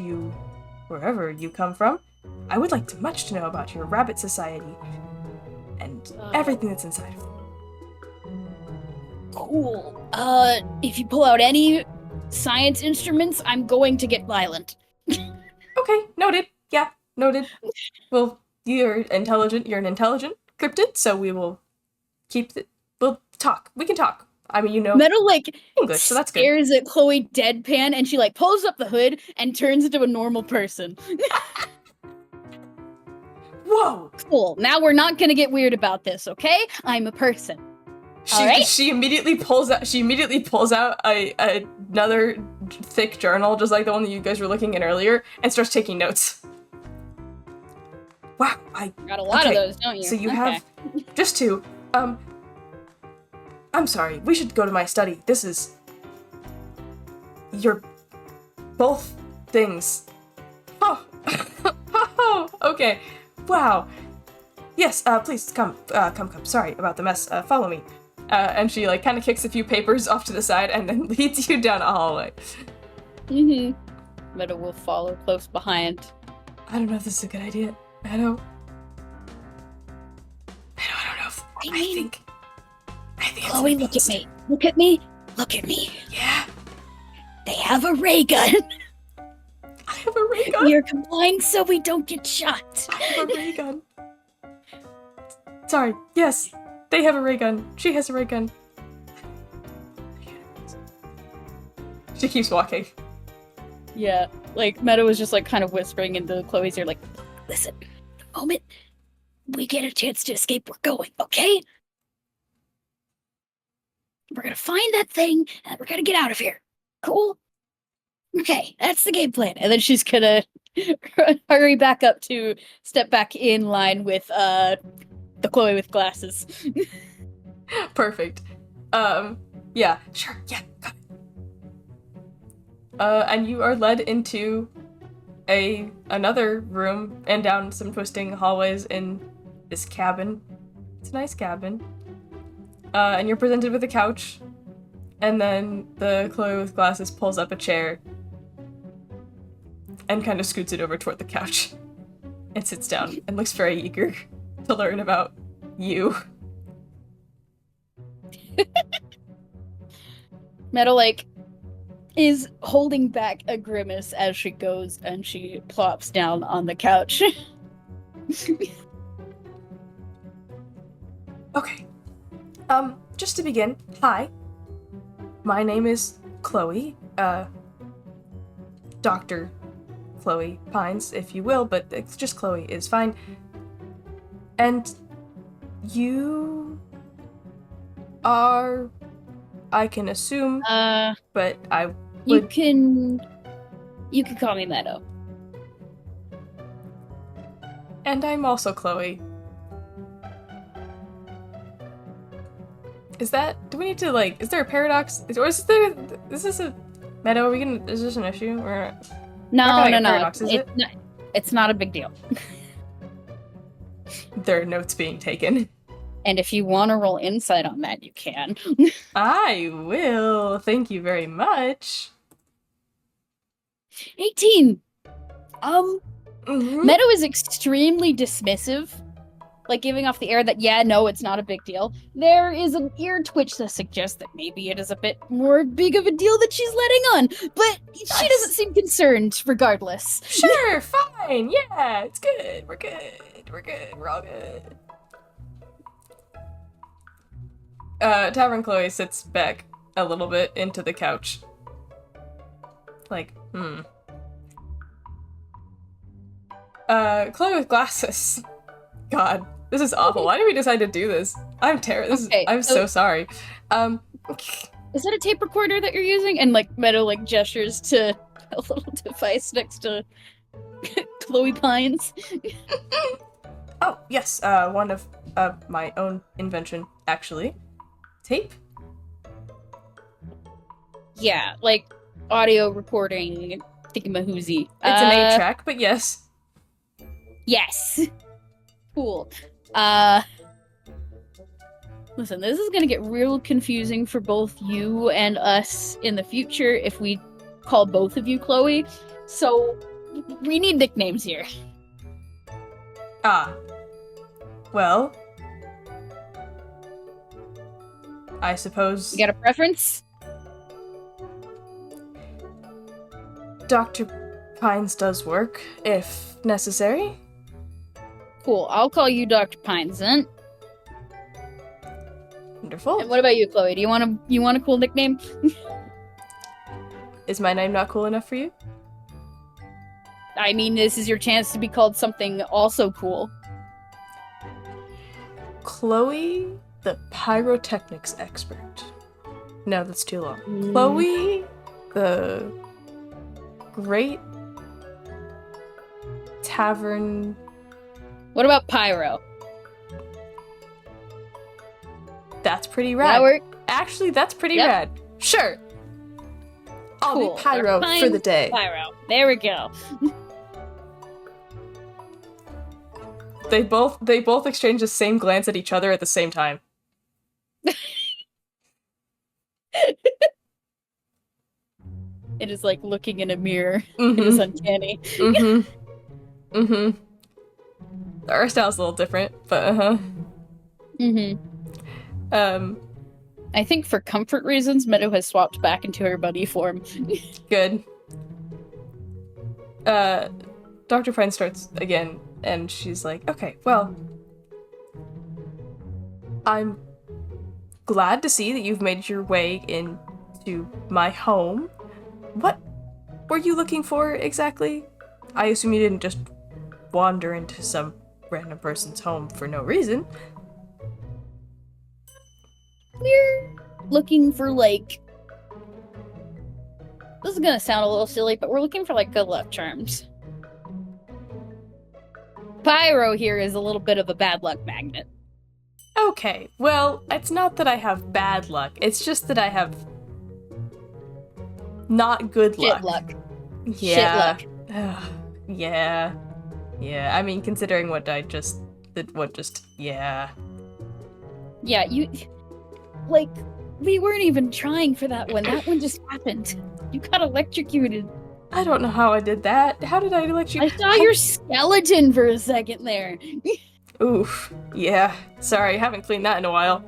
wherever you come from. I would like much to know about your rabbit society and everything that's inside of them. Cool. If you pull out any science instruments, I'm going to get violent. Okay, noted. Yeah, noted. Well, you're intelligent. You're an intelligent cryptid, so we will we'll talk. We can talk. I mean, Meadow, like, English, so that's good. stares at Chloe deadpan, and she, like, pulls up the hood and turns into a normal person. Whoa! Cool. Now we're not gonna get weird about this, okay? I'm a person. She immediately pulls out another thick journal, just like the one that you guys were looking at earlier, and starts taking notes. Wow, I got a lot of those, don't you? So you have just two. I'm sorry. We should go to my study. This is you're both things. Oh, okay. Wow. Yes. Please come. Come. Sorry about the mess. Follow me. And she like kind of kicks a few papers off to the side and then leads you down a hallway. Meadow will follow close behind. I don't know if this is a good idea. Meadow, I don't know if I think Chloe, look at me. Look at me. Look at me. Yeah. They have a ray gun. I have a ray gun. You're complying so we don't get shot. I have a ray gun. Sorry. Yes. They have a ray gun. She has a ray gun. She keeps walking. Yeah, like, Meadow was just, like, kind of whispering into Chloe's ear, like, listen, the moment we get a chance to escape, we're going, okay? We're gonna find that thing, and we're gonna get out of here. Cool? Okay, that's the game plan. and then she's gonna hurry back up to step back in line with, the Chloe with glasses. Perfect. Yeah, sure, yeah, got it. And you are led into another room and down some twisting hallways in this cabin. It's a nice cabin. And you're presented with a couch, and then the Chloe with glasses pulls up a chair and kind of scoots it over toward the couch and sits down and looks very eager to learn about you. Meadow, like, is holding back a grimace as she goes and she plops down on the couch. Okay. Just to begin, hi. My name is Chloe. Dr. Chloe Pines, if you will, but it's just Chloe is fine. And you are, I can assume, but I you would... can call me Meadow. And I'm also Chloe. Is we need to, like, is there a paradox? Is this a... Meadow, are we gonna... Is this an issue? Or... No. Paradox, is it? It's not a big deal. There are notes being taken. And if you want to roll insight on that, you can. I will. Thank you very much. 18! Mhm. Meadow is extremely dismissive, like giving off the air that, yeah, no, it's not a big deal. There is an ear twitch that suggests that maybe it is a bit more big of a deal that she's letting on, but she doesn't seem concerned regardless. Sure, fine, yeah, it's good. We're all good. Tavern Chloe sits back a little bit into the couch. Like, Chloe with glasses. God, this is awful. Why did we decide to do this? I'm terrible. I'm so sorry. Is that a tape recorder that you're using? And, like, Meadow, like, gestures to a little device next to Chloe Pines. Oh, yes, one of my own invention, actually. Tape? Yeah, like, audio recording thingamahoozy. It's an 8-track, but yes. Yes. Cool. Listen, this is gonna get real confusing for both you and us in the future if we call both of you Chloe. So, we need nicknames here. Well, I suppose... You got a preference? Dr. Pines does work, if necessary. Cool, I'll call you Dr. Pines then. Wonderful. And what about you, Chloe? Do you want a cool nickname? Is my name not cool enough for you? I mean, this is your chance to be called something also cool. Chloe, the pyrotechnics expert. No, that's too long. Chloe, the great tavern... What about Pyro? That's pretty Does rad. that work? Actually, that's pretty rad. Sure. I'll Cool. be Pyro Fine. for the day. Pyro. There we go. They both exchange the same glance at each other at the same time. It is like looking in a mirror. Mm-hmm. It is uncanny. Mm-hmm. Mm-hmm. Our style's a little different, but I think for comfort reasons, Meadow has swapped back into her buddy form. Good. Dr. Pine starts again, and she's like, okay, well, I'm glad to see that you've made your way into my home. What were you looking for exactly? I assume you didn't just wander into some random person's home for no reason. We're looking for, like... This is gonna sound a little silly, but we're looking for, like, good luck charms. Pyro here is a little bit of a bad luck magnet. Okay, well, it's not that I have bad luck. It's just that I have not good luck. Shit luck. Yeah. Shit luck. Yeah. Yeah, I mean, considering yeah. Yeah, we weren't even trying for that one. That one just happened. You got electrocuted. I don't know how I did that. How did I electrocute? I saw your skeleton for a second there. Oof. Yeah. Sorry, haven't cleaned that in a while.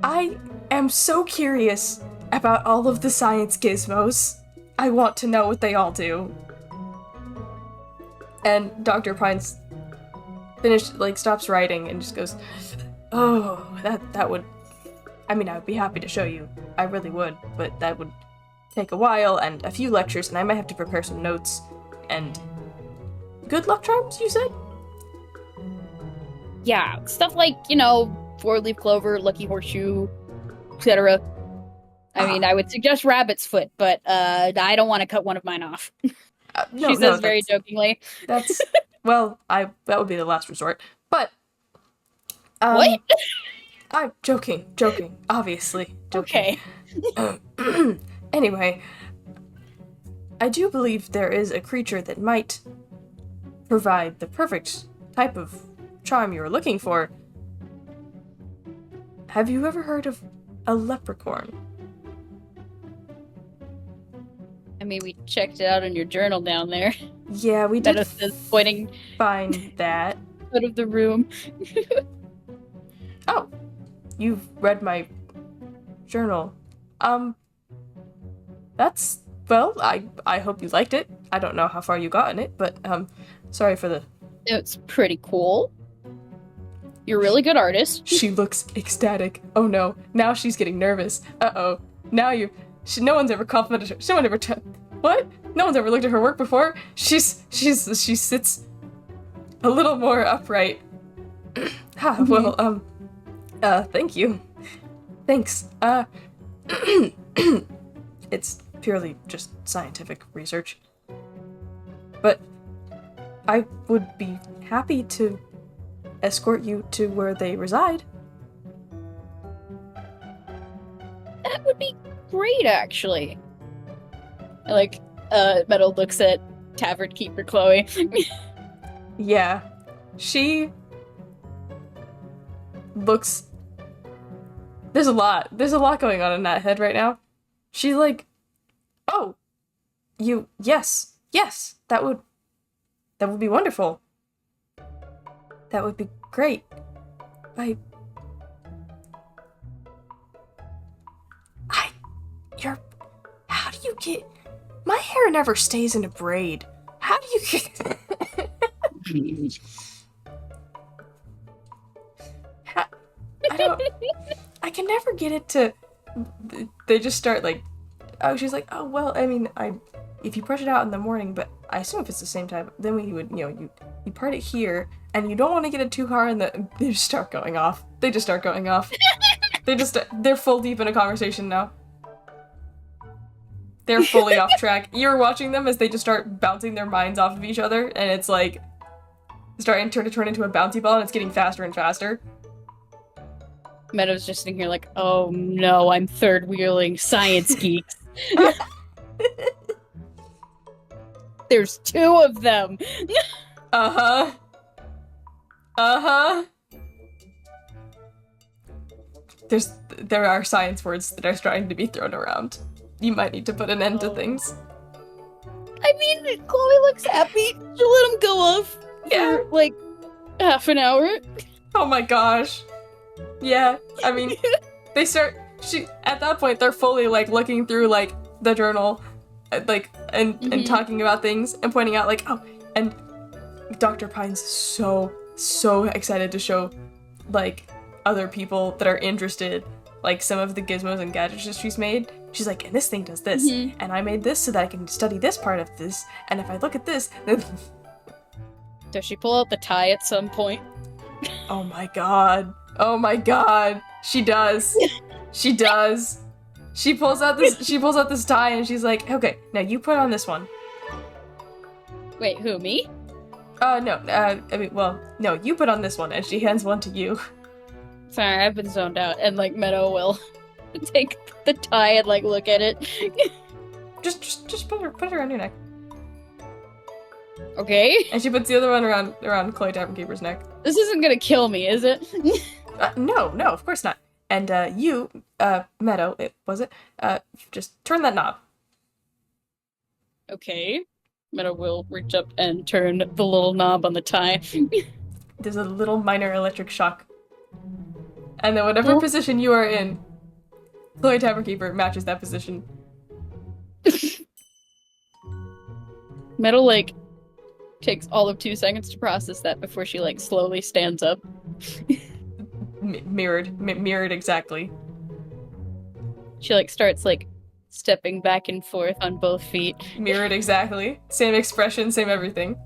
I am so curious about all of the science gizmos. I want to know what they all do. And Dr. Pines stops writing and just goes, oh, that would, I mean, I would be happy to show you. I really would, but that would take a while and a few lectures, and I might have to prepare some notes. And good luck charms, you said? Yeah, stuff like, four-leaf clover, lucky horseshoe, etc. I mean, I would suggest rabbit's foot, but I don't want to cut one of mine off. No, she says very jokingly. That's well, that would be the last resort. But what? I'm joking, obviously. Joking. Okay. Anyway, I do believe there is a creature that might provide the perfect type of charm you're looking for. Have you ever heard of a leprechaun? I mean, we checked it out in your journal down there. Yeah, we did pointing find that. Out of the room. Oh, you've read my journal. That's, well, I hope you liked it. I don't know how far you got in it, but, sorry for the... It's pretty cool. You're a really good artist. She looks ecstatic. Oh no, now she's getting nervous. Uh-oh. Now no one's ever complimented her. What? No one's ever looked at her work before. She sits a little more upright. Well, thank you. Thanks. It's purely just scientific research. But I would be happy to escort you to where they reside. That would be great, actually. Meadow looks at Tavernkeeper Chloe. Yeah. She looks... There's a lot going on in that head right now. She's like, oh, yes, that would be wonderful. That would be great. How do you get... My hair never stays in a braid. How do you get... I can never get it to... They just start she's like, oh, well, I mean, if you brush it out in the morning, but I assume if it's the same time, then we would, you part it here, and you don't want to get it too hard, and they just start going off. They're full deep in a conversation now. They're fully off track. You're watching them as they just start bouncing their minds off of each other, and it's starting to turn into a bouncy ball, and it's getting faster and faster. Meadow's just sitting here like, oh no, I'm third-wheeling science geeks. There's two of them! Uh-huh. There are science words that are starting to be thrown around. You might need to put an end to things. I mean, Chloe looks happy. She'll let him go off for, half an hour. Oh my gosh. Yeah, I mean, at that point, they're fully, looking through, the journal, and talking about things, and pointing out, and Dr. Pine's so excited to show, other people that are interested, some of the gizmos and gadgets that she's made. She's like, and this thing does this, and I made this so that I can study this part of this, and if I look at this, then... Does she pull out the tie at some point? Oh my god. She does. She pulls out this tie and she's like, okay, now you put on this one. Wait, who, me? No, you put on this one, and she hands one to you. Sorry, I've been zoned out, and Meadow will take the tie and look at it. just put it around your neck. Okay. And she puts the other one around Chloe Tavernkeeper's neck. This isn't gonna kill me, is it? No, of course not. And you, Meadow, just turn that knob. Okay. Meadow will reach up and turn the little knob on the tie. There's a little minor electric shock. And then whatever position you are in, Chloe Tavernkeeper matches that position. Meadow, like, takes all of 2 seconds to process that before she, like, slowly stands up. Mirrored exactly. She, like, starts, like, stepping back and forth on both feet. Mirrored exactly. Same expression, same everything.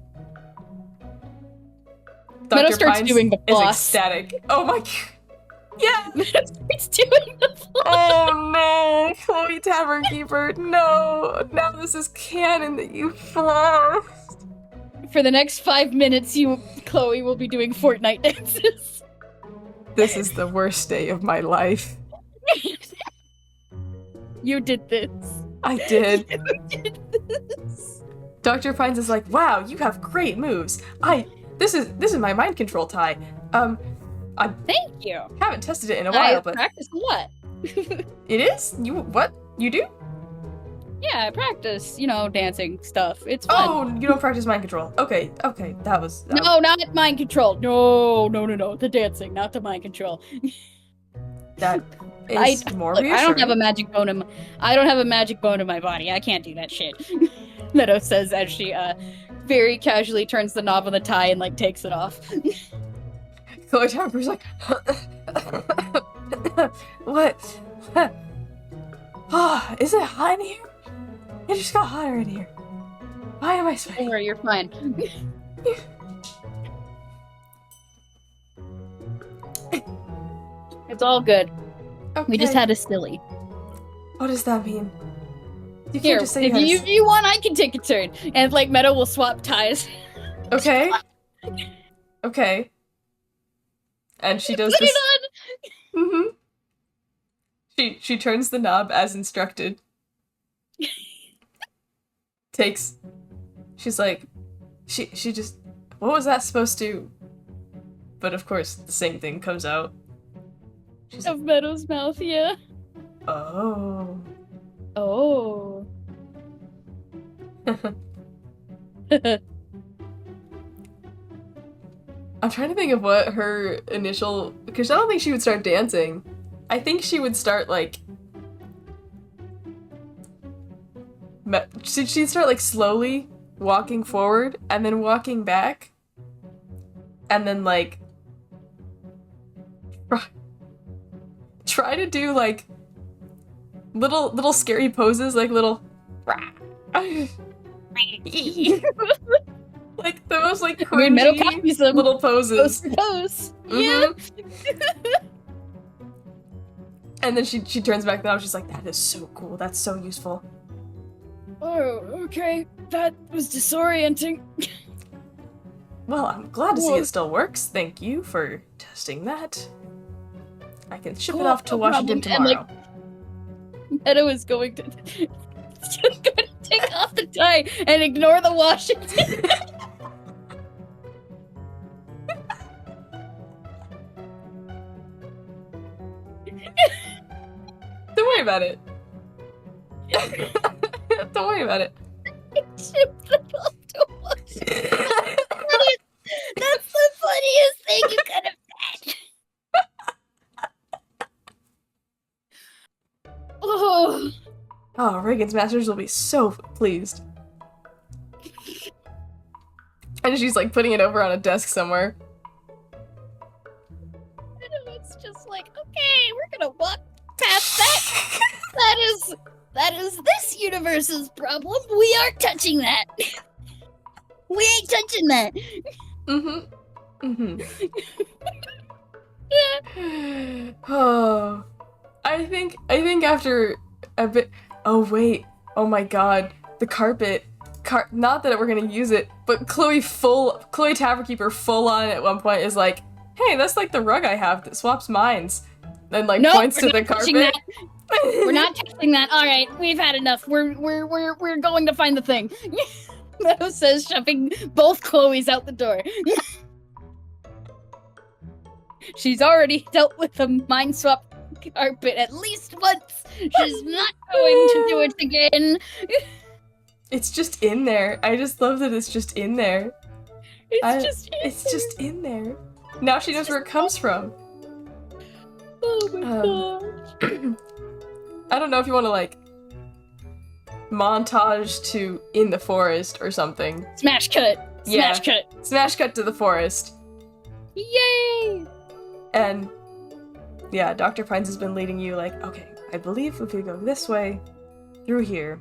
Meadow starts doing the is floss. ecstatic. Oh my god. Yeah! Meadow starts doing the floss. Oh no! Chloe Tavernkeeper, no! Now this is canon that you flossed! For the next 5 minutes, Chloe, will be doing Fortnite dances. This is the worst day of my life. You did this. I did. You did this. Dr. Pines is like, wow, you have great moves. This is my mind control tie. Thank you. Haven't tested it in a while, I but practice a lot. it is? What? You do? Yeah, I practice, dancing stuff. It's fun. Oh, you don't practice mind control. Okay, that was... No, not mind control. No. The dancing, not the mind control. That is more reassuring. I don't have a magic bone in my body. I can't do that shit. Meadow says as she very casually turns the knob on the tie and like takes it off. Chloe Tavernkeeper's like, what? Oh, is it hot in here? It just got hotter in here. Why am I sweating? Don't worry, you're fine. It's all good. Okay. We just had a silly. What does that mean? You can't Here, just say if you want, I can take a turn. And like Meadow will swap ties. Okay. Okay. And she does Put this. it on. Mm-hmm. She turns the knob as instructed. She's like, she just, what was that supposed to? But of course, the same thing comes out. She's Of Meadow's mouth, yeah. Oh. Oh. I'm trying to think of what her initial, because I don't think she would start dancing. I think she would start like, she'd start like slowly walking forward and then walking back, and then like try to do like little scary poses, like little like the most like cringy Meadow copies them. little poses. Pose. Mhm. And then she turns back now. She's like, that is so cool. That's so useful. Oh, okay. That was disorienting. Well, I'm glad to see Well- it still works. Thank you for testing that. I can ship Cool, it off to no Washington problem. And, tomorrow. Meadow is going to take off the tie and ignore the Washington. Don't worry about it. Don't worry about it. Ship them off to Washington. That's the funniest thing you could have said. Oh. Oh, Reagan's masters will be so pleased. And she's like putting it over on a desk somewhere. It's just like, okay, we're gonna walk past that. That is this universe's problem. We aren't touching that. We ain't touching that. Oh, I think after a bit. Oh wait. Oh my God. The carpet. Not that we're gonna use it, but Chloe Tavernkeeper full on at one point is like, hey, that's like the rug I have that swaps minds. and like Nope, points to we're the not touching carpet. We're not touching that. All right, we've had enough. We're going to find the thing. Meadow says, shoving both Chloes out the door. She's already dealt with a mind swap carpet at least once. She's not going to do it again. It's just in there. I just love that it's just in there. It's just in there. Now she knows where it comes from. Oh my god. I don't know if you want to like montage to in the forest or something. Smash cut. Yeah. Smash cut. Smash cut to the forest. Yay! And yeah, Dr. Pines has been leading you like, okay, I believe if we go this way, through here,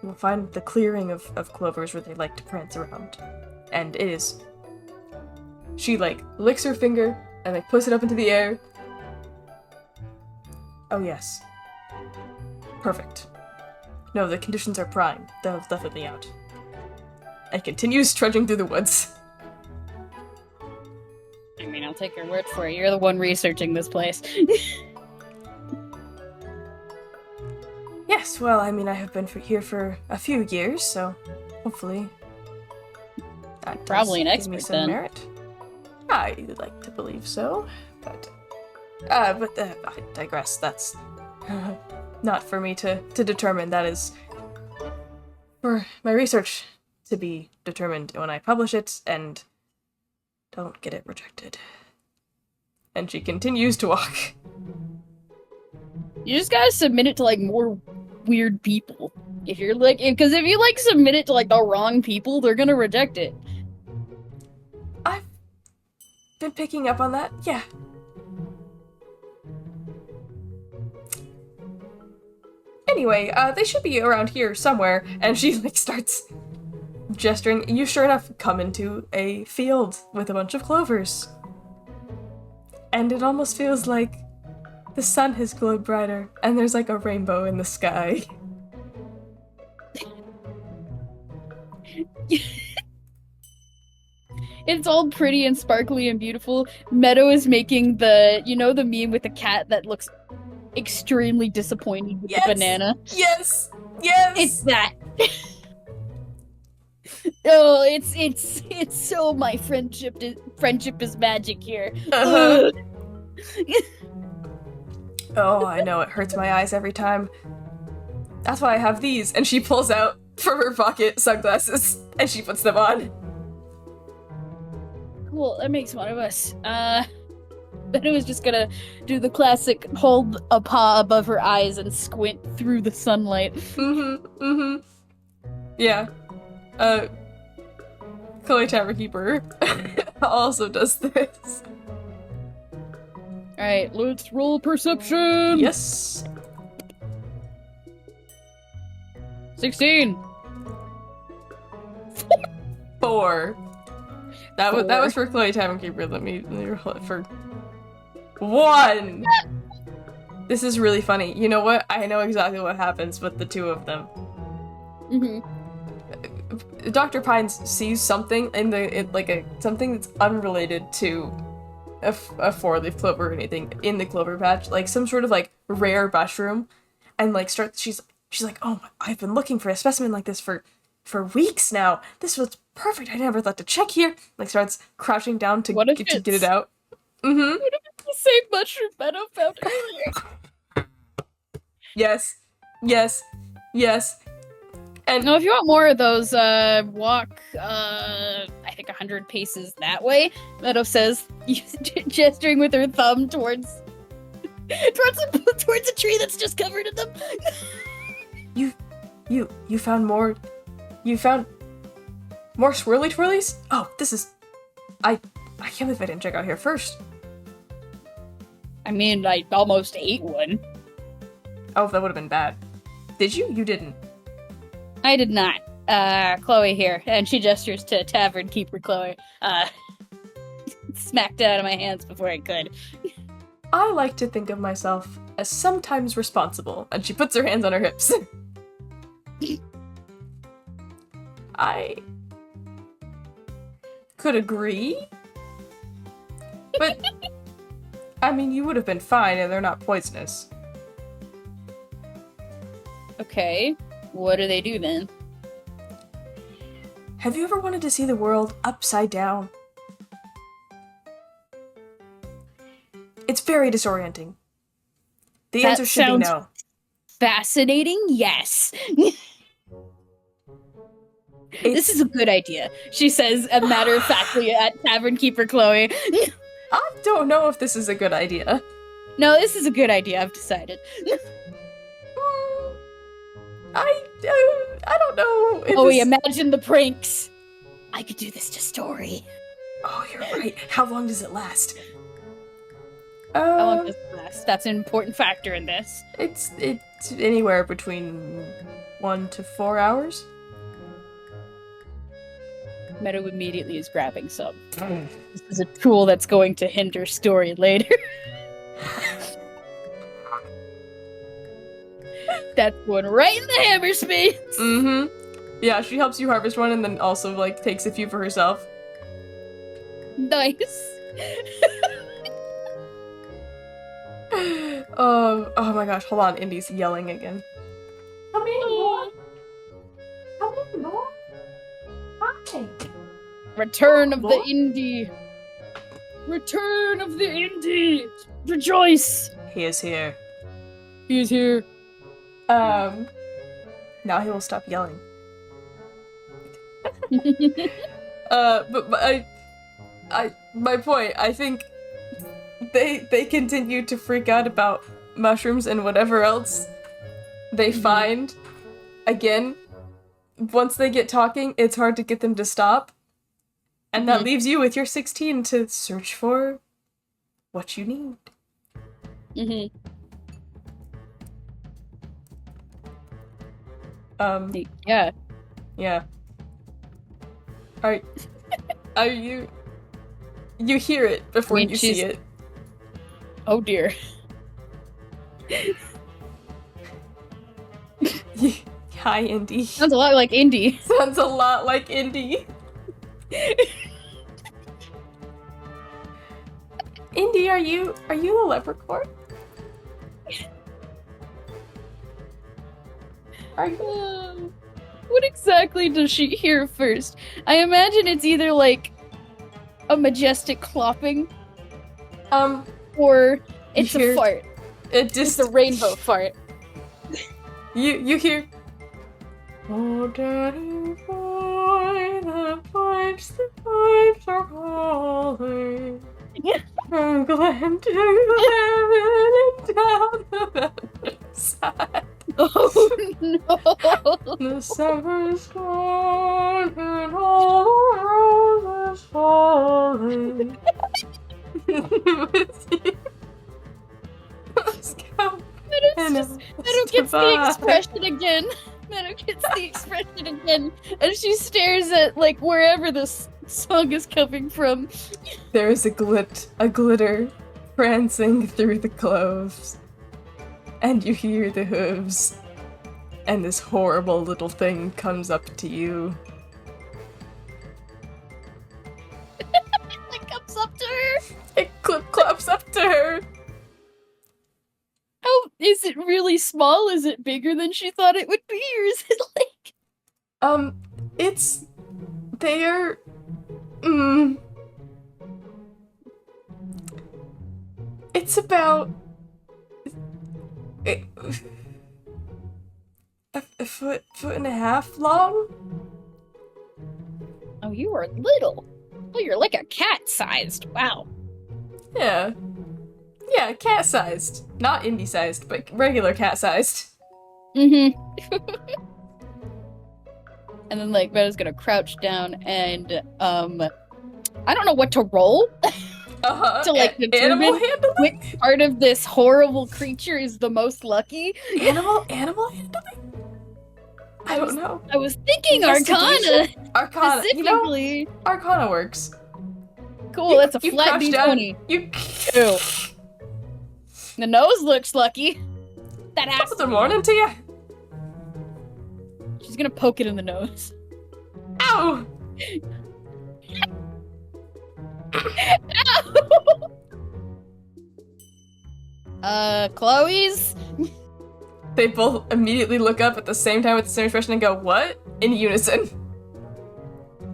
we'll find the clearing of clovers where they like to prance around. And it is... She like licks her finger and like puts it up into the air. Oh yes. Perfect. No, the conditions are prime. They'll let me out. And continues trudging through the woods. I mean, I'll take your word for it. You're the one researching this place. Yes, well, I mean, I have been here for a few years, so hopefully that does Probably an give me expert, some then. merit. I'd like to believe so, but I digress. That's not for me to determine. That is for my research to be determined when I publish it, and don't get it rejected. And she continues to walk. You just gotta submit it to like more weird people. If you're like, because if you like submit it to like the wrong people, they're gonna reject it. I've been picking up on that, yeah. Anyway, they should be around here somewhere, and she like starts gesturing. You sure enough come into a field with a bunch of clovers. And it almost feels like the sun has glowed brighter, and there's like a rainbow in the sky. It's all pretty and sparkly and beautiful. Meadow is making the, you know, the meme with the cat that looks extremely disappointed with Yes! the banana. Yes! Yes! It's that. Oh, it's so my friendship is magic here. Uh-huh. Ugh. Oh, I know, it hurts my eyes every time. That's why I have these. And she pulls out from her pocket sunglasses, and she puts them on. Cool, that makes one of us. Meadow is just gonna do the classic hold a paw above her eyes and squint through the sunlight. Yeah. Chloe Tavernkeeper also does this. Alright, let's roll perception! Yes. 16! 4. That was for Chloe Tavernkeeper. Let me roll it for 1. This is really funny. You know what? I know exactly what happens with the two of them. Dr. Pines sees something something that's unrelated to a 4-leaf clover or anything in the clover patch, like some sort of like rare mushroom, and like she's like, oh, I've been looking for a specimen like this for weeks now. This was perfect. I never thought to check here. Like starts crouching down to get it out. What if it's the same mushroom Meadow found earlier? Yes. And No, if you want more of those, walk, I think 100 paces that way. Meadow says, gesturing with her thumb towards a tree that's just covered in them. You found more. You found more swirly twirlies? Oh, this is. I can't believe I didn't check out here first. I mean, I almost ate one. Oh, that would have been bad. Did you? You didn't. I did not. Chloe here, and she gestures to Tavernkeeper Chloe. Smacked it out of my hands before I could. I like to think of myself as sometimes responsible, and she puts her hands on her hips. I could agree, but I mean, you would have been fine, and they're not poisonous. Okay. What do they do then? Have you ever wanted to see the world upside down? It's very disorienting. The That answer should be sounds- no. Fascinating? Yes. This is a good idea, she says, matter-of-factly at Tavernkeeper Chloe. I don't know if this is a good idea. No, this is a good idea, I've decided. I don't know if Oh, this... imagine the pranks. I could do this to Story. Oh, you're right. How long does it last? How long does it last? That's an important factor in this. It's anywhere between 1 to 4 hours. Meadow immediately is grabbing some. This is a tool that's going to hinder Story later. That's going right in the hammer space. Mm-hmm. Yeah, she helps you harvest one and then also, like, takes a few for herself. Nice. Oh my gosh, hold on, Indy's yelling again. Come in, boy. Come in, boy. Hi. Return of the Boy. indie. Return of the indie. Rejoice. He is here. He's here. Now he will stop yelling. But my point, I think they continue to freak out about mushrooms and whatever else they find. Again, once they get talking, it's hard to get them to stop. And that leaves you with your 16 to search for what you need. Mm-hmm. Yeah. Yeah. Are you... You hear it before Mean you see she's- it. Oh dear. Hi, Indy. Sounds a lot like indie. Sounds a lot like Indy. Indy, are you a leprechaun? Are you... What exactly does she hear first? I imagine it's either like a majestic clopping, or it's hear- a fart. It It's just a rainbow fart. you hear. Oh, daddy boy, the pipes are calling. From Glen to Glen and down the mountainside. Oh no! The summer's gone and all the world is falling. With you. Let's go. Meadow gets the expression again. Meadow gets the expression again, and she stares at like wherever this song is coming from. There is a glitter prancing through the cloves, and you hear the hooves, and this horrible little thing comes up to you. It comes up to her. It claps up to her. Oh, is it really small? Is it bigger than she thought it would be, or is it like? They're, it's about a foot and a half long. Oh, you are little. Oh, you're like a cat-sized. Wow. Yeah. Yeah, cat-sized. Not indie-sized, but regular cat-sized. Mm-hmm. And then, like, Meadow's gonna crouch down and, I don't know what to roll Uh-huh. to, like, Animal determine handling? which part of this horrible creature is the most lucky. Animal handling? I don't know. I was thinking Arcana, Investigation? Arcana. You know, specifically. Arcana works. Cool, that's a You flat crouch down, D20. You Ew. The nose looks lucky. That has Top to of the be. morning to you. She's gonna poke it in the nose. Ow! Ow! Chloe's? They both immediately look up at the same time with the same expression and go, what? In unison.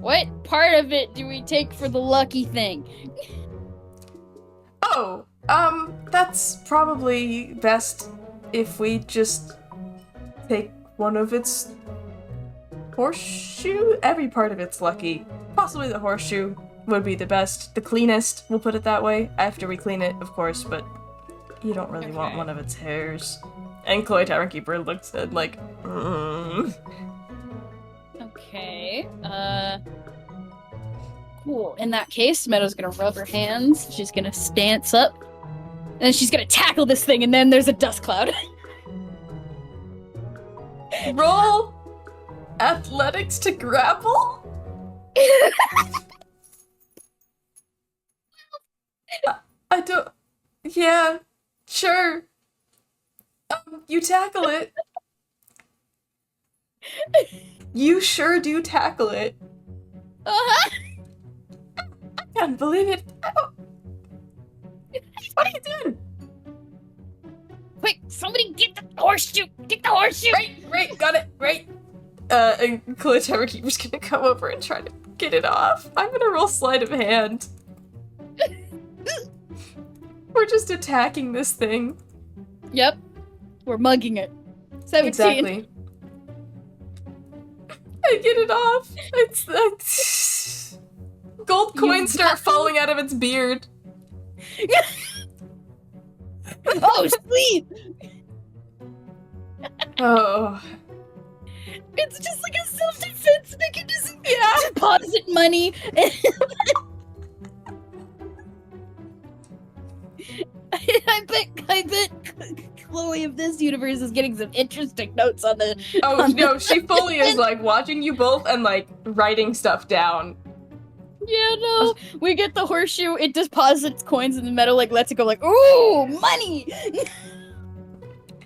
What part of it do we take for the lucky thing? Oh, that's probably best if we just take one of its horseshoe? Every part of it's lucky. Possibly the horseshoe would be the best. The cleanest, we'll put it that way. After we clean it, of course, but you don't really want one of its hairs. And Chloe Tavernkeeper looks at like, Okay, cool. In that case, Meadow's gonna rub her hands, she's gonna stance up, and then she's gonna tackle this thing, and then there's a dust cloud. Roll athletics to grapple? I don't... Yeah, sure. You tackle it. You sure do tackle it. Uh-huh. I can't believe it. What are you doing? Quick, somebody get the horseshoe! Get the horseshoe! Right, got it, right. And Chloe Tavernkeeper's gonna come over and try to get it off. I'm gonna roll sleight of hand. We're just attacking this thing. Yep. We're mugging it. 17. Exactly. I get it off. It's gold coins start falling out of its beard. Oh, sweet! Oh. It's just like a self-defense mechanism. Yeah. Deposit money. I bet Chloe of this universe is getting some interesting notes on the. Oh on no, the- she fully is like watching you both and like writing stuff down. Yeah, no. We get the horseshoe. It deposits coins in the meadow, like lets it go. Like, ooh, money.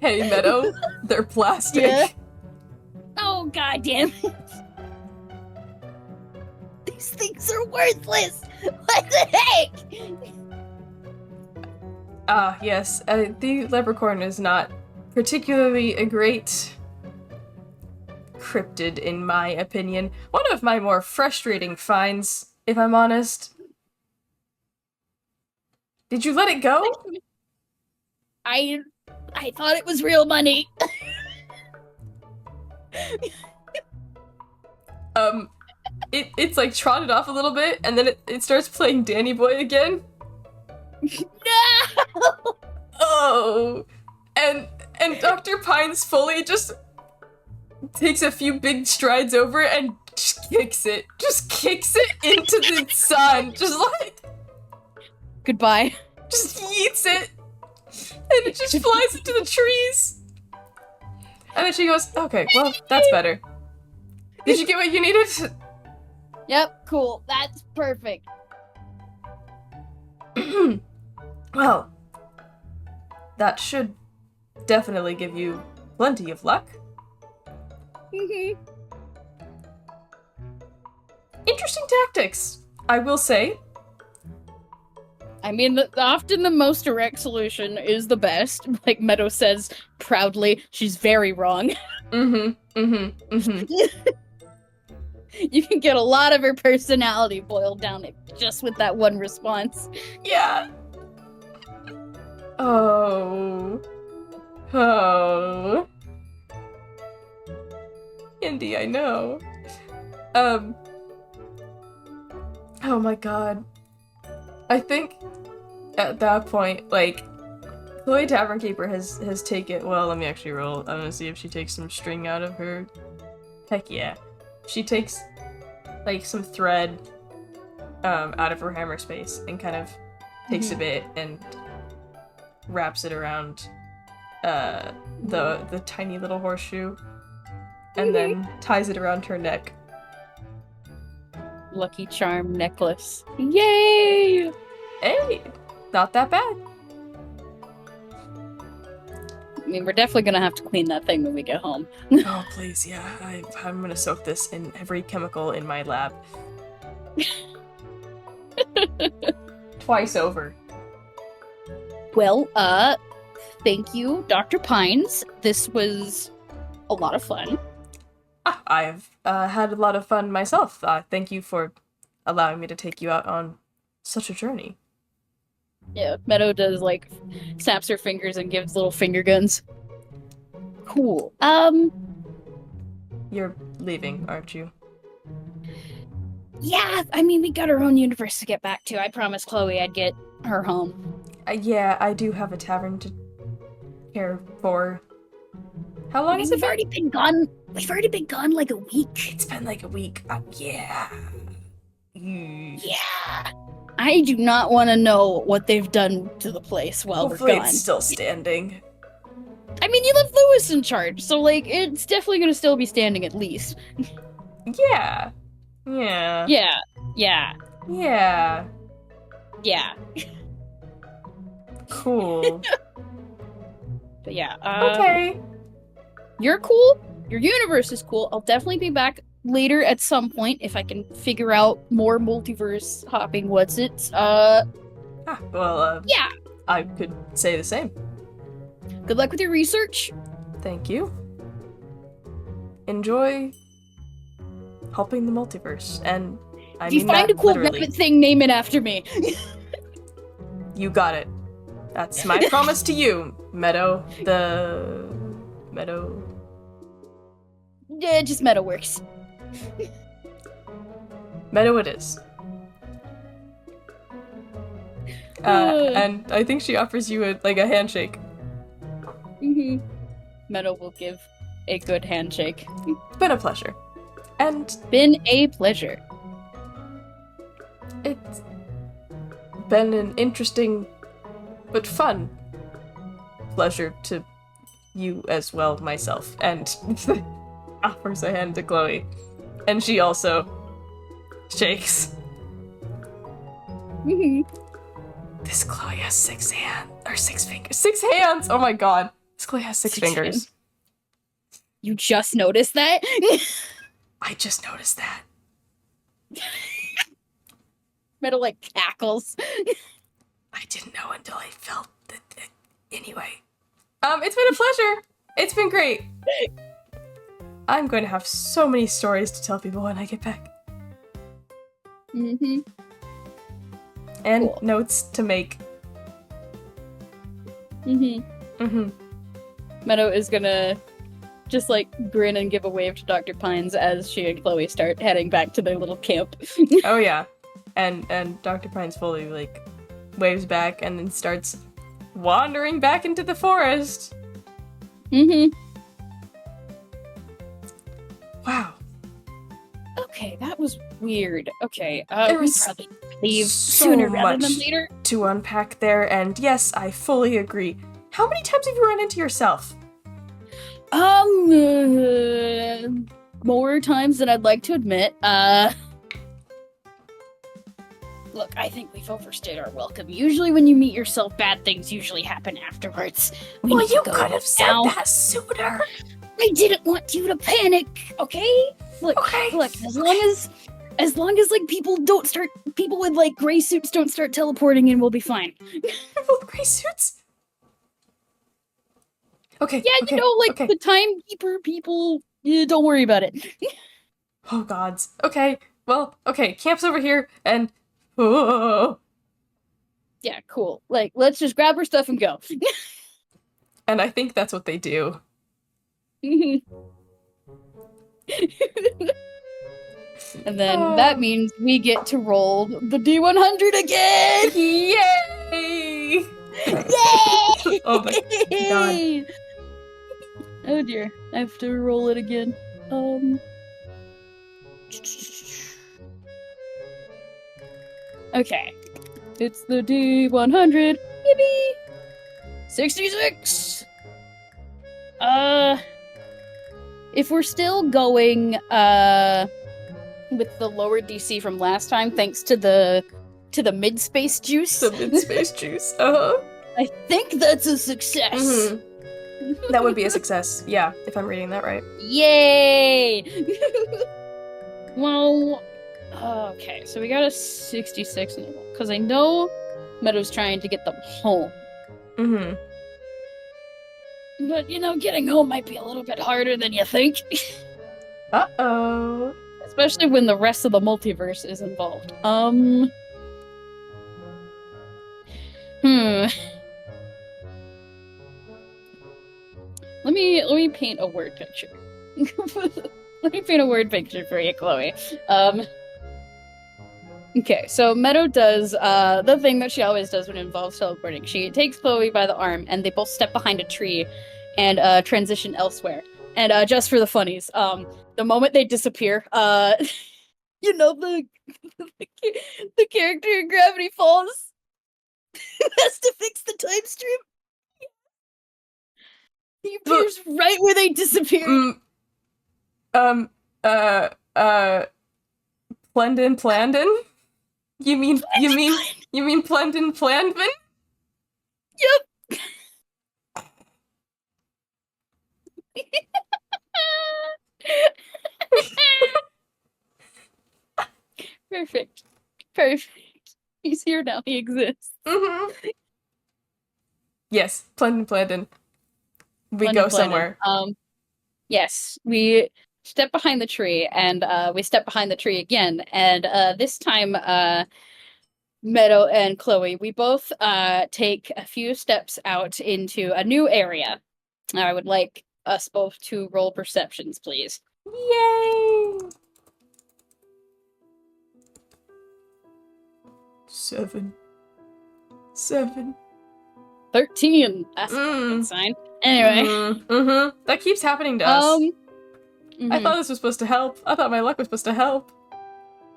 Hey Meadow, they're plastic. Yeah. Oh goddamn! These things are worthless. What the heck? Ah, yes. The leprechaun is not particularly a great cryptid, in my opinion. One of my more frustrating finds, if I'm honest. Did you let it go? I thought it was real money. It's like trotted off a little bit, and then it starts playing Danny Boy again. No! Oh, and Dr. Pines fully just takes a few big strides over and just kicks it into the sun, just like Goodbye. just yeets it, and it just flies into the trees. And then she goes, "Okay, well, that's better. Did you get what you needed?" Yep, cool. That's perfect. Well, that should definitely give you plenty of luck. Interesting tactics, I will say. I mean, often the most direct solution is the best. Like Meadow says proudly, she's very wrong. Mm-hmm. You can get a lot of her personality boiled down just with that one response. Yeah. Oh. Indy, I know. Oh my god. I think at that point, like, Chloe Tavernkeeper has taken. Well, let me actually roll. I'm gonna see if she takes some string out of her. Heck yeah. She takes, like, some thread out of her hammer space and kind of takes a bit and wraps it around the tiny little horseshoe and then ties it around her neck. Lucky charm necklace. Yay! Hey, not that bad. I mean, we're definitely gonna have to clean that thing when we get home. Oh, please, yeah. I'm gonna soak this in every chemical in my lab. Twice over. Well, thank you, Dr. Pines. This was a lot of fun. I've had a lot of fun myself. Thank you for allowing me to take you out on such a journey. Yeah, Meadow does, like, snaps her fingers and gives little finger guns. Cool. You're leaving, aren't you? Yeah, I mean, we got our own universe to get back to. I promised Chloe I'd get her home. Yeah, I do have a tavern to care for. How long has it We've been? already been gone. We've already been gone like a week. It's been like a week. Yeah. Yeah. I do not want to know what they've done to the place while Hopefully we're gone. it's still standing. I mean, you left Lewis in charge, so, like, it's definitely going to still be standing at least. Yeah. Yeah. Yeah. Yeah. Yeah. Yeah. Cool. But yeah. Okay. You're cool. Your universe is cool. I'll definitely be back later at some point if I can figure out more multiverse hopping what's-its. Well, Yeah. I could say the same. Good luck with your research. Thank you. Enjoy helping the multiverse, and I If you mean find that a cool literally. rabbit thing, name it after me. You got it. That's my promise to you, Meadow. Meadow. Yeah, just Meadow works. Meadow it is. And I think she offers you a handshake. Mm-hmm. Meadow will give a good handshake. It's been a pleasure. And Been a pleasure. it's been an interesting but fun pleasure to you as well, myself. And offers a hand to Chloe. And she also shakes. Mm-hmm. This Chloe has 6 fingers. 6 hands! Oh my god. This Chloe has 6 6 fingers. hands. You just noticed that? I just noticed that. Meadow, like, cackles. I didn't know until I felt that. Anyway. It's been a pleasure. It's been great. I'm going to have so many stories to tell people when I get back. Mm-hmm. And Cool. notes to make. Mm-hmm. Mm-hmm. Meadow is gonna just, like, grin and give a wave to Dr. Pines as she and Chloe start heading back to their little camp. Oh yeah. And Dr. Pines fully, waves back and then starts wandering back into the forest. Mm-hmm. Wow. Okay, that was weird. Okay, There we was probably leave so sooner rather than much later. to unpack there, and yes, I fully agree. How many times have you run into yourself? More times than I'd like to admit. Look, I think we've overstayed our welcome. Usually when you meet yourself, bad things usually happen afterwards. We Well, need to you go could have said now. that sooner. I didn't want you to panic, okay? Look, Okay. look, as long as like people with like gray suits don't start teleporting in, we'll be fine. People with gray suits? Okay. Yeah, okay, you know, like okay. the timekeeper people, don't worry about it. Oh gods. Okay. Well, okay, camp's over here, and oh. Yeah, cool. Like, let's just grab our stuff and go. And I think that's what they do. And then that means we get to roll the D100 again! Yay! Yay! Oh my god. Oh dear, I have to roll it again. Okay. It's the D100. Yippee! 66! If we're still going, with the lower DC from last time, thanks to the mid-space juice, The mid-space juice. Uh-huh. I think that's a success! Mhm. That would be a success. Yeah, if I'm reading that right. Yay! Well, okay, so we got a 66 because I know Meadow's trying to get them home. Mm-hmm. But, getting home might be a little bit harder than you think. Uh-oh. Especially when the rest of the multiverse is involved. Let me paint a word picture. Let me paint a word picture for you, Chloe. Okay, so Meadow does the thing that she always does when it involves teleporting. She takes Chloe by the arm, and they both step behind a tree and transition elsewhere. And just for the funnies, the moment they disappear, the the character in Gravity Falls has to fix the time stream. He appears right where they disappeared. Plendon Plandon? You mean Plendon Plandman? Yep. Perfect. He's here now. He exists. Mm-hmm. Yes, Plendon Plandon. We Plendon go Plandon. somewhere. Yes, we step behind the tree, and we step behind the tree again, and this time, Meadow and Chloe, we both take a few steps out into a new area. I would like us both to roll perceptions, please. Yay! 7. 13. That's a good sign. Anyway. That keeps happening to us. Mhm. I thought this was supposed to help. I thought my luck was supposed to help.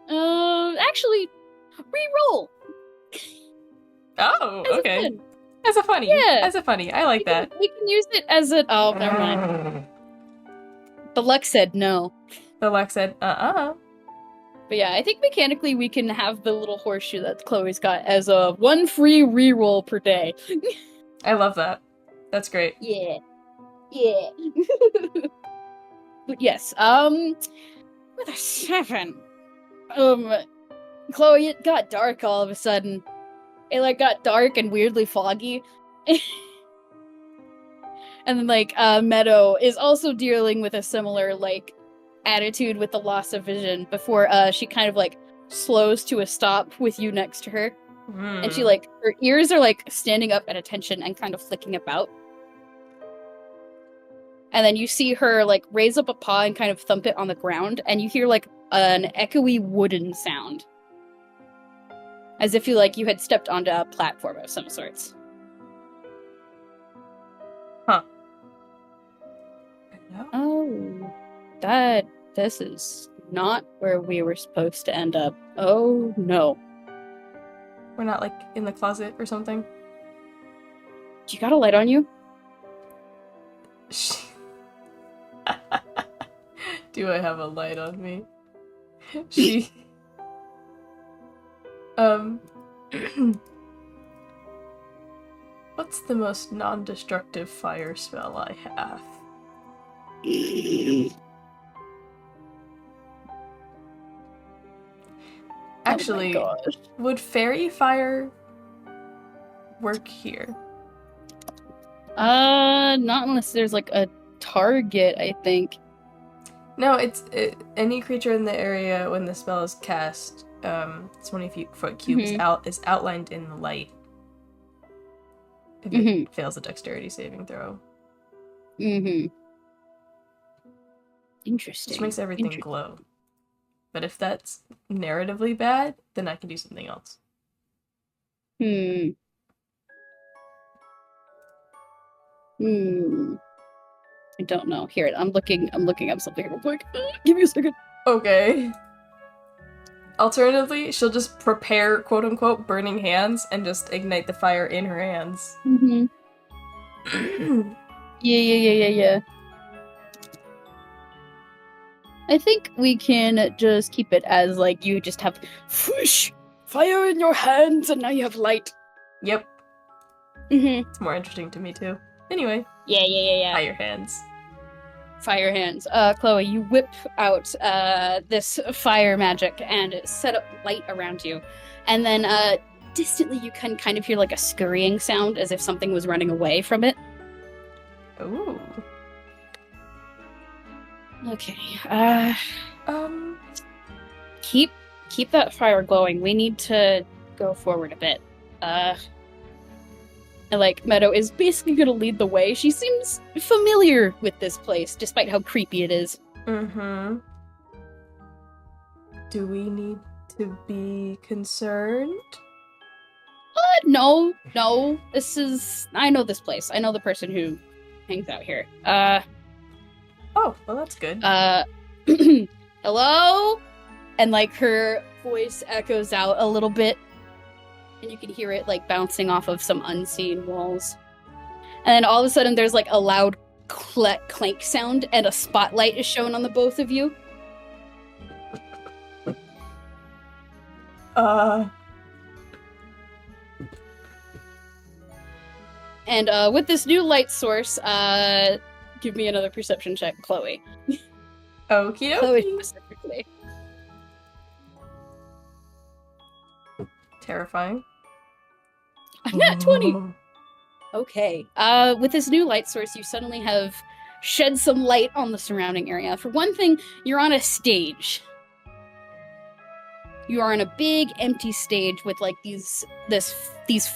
Actually, re-roll. Oh, As okay. a fun. As a funny. Yeah. As a funny. I like that. We can use it as a. Oh, never mind. The luck said no. The luck said, But yeah, I think mechanically we can have the little horseshoe that Chloe's got as a 1 free reroll per day. I love that. That's great. Yeah. But yes, with a 7. Chloe, it got dark all of a sudden. It got dark and weirdly foggy. And then Meadow is also dealing with a similar attitude with the loss of vision before she kind of slows to a stop with you next to her. And she her ears are standing up at attention and kind of flicking about. And then you see her raise up a paw and kind of thump it on the ground, and you hear an echoey wooden sound. As if you had stepped onto a platform of some sorts. Huh. Oh. This is not where we were supposed to end up. Oh no. We're not in the closet or something? Do you got a light on you? Do I have a light on me? She... What's the most non-destructive fire spell I have? Actually, would fairy fire work here? Not unless there's a target, I think. No, it's any creature in the area when the spell is cast. 20-foot cube is outlined in the light. If it fails a dexterity saving throw. Interesting. Which makes everything glow. But if that's narratively bad, then I can do something else. I don't know. Here, I'm looking up something real quick. Give me a second. Okay. Alternatively, she'll just prepare quote-unquote burning hands and just ignite the fire in her hands. Yeah. I think we can just keep it as you just have whoosh, fire in your hands and now you have light. Yep. Mm-hmm. It's more interesting to me too. Anyway. Yeah. Fire hands. Fire hands. Chloe, you whip out this fire magic and set up light around you. And then distantly you can kind of hear a scurrying sound as if something was running away from it. Ooh. Okay. Keep that fire glowing. We need to go forward a bit. And like Meadow is basically gonna lead the way. She seems familiar with this place, despite how creepy it is. Mm-hmm. Do we need to be concerned? No. I know this place. I know the person who hangs out here. Oh, well, that's good. Hello? And like her voice echoes out a little bit. And you can hear it like bouncing off of some unseen walls. And then all of a sudden there's like a loud clank sound and a spotlight is shown on the both of you. And with this new light source, give me another perception check, Chloe. Okie Chloe dokie. specifically. Terrifying. Nat 20! Okay. With this new light source, you suddenly have shed some light on the surrounding area. For one thing, you're on a stage. You are on a big, empty stage with like these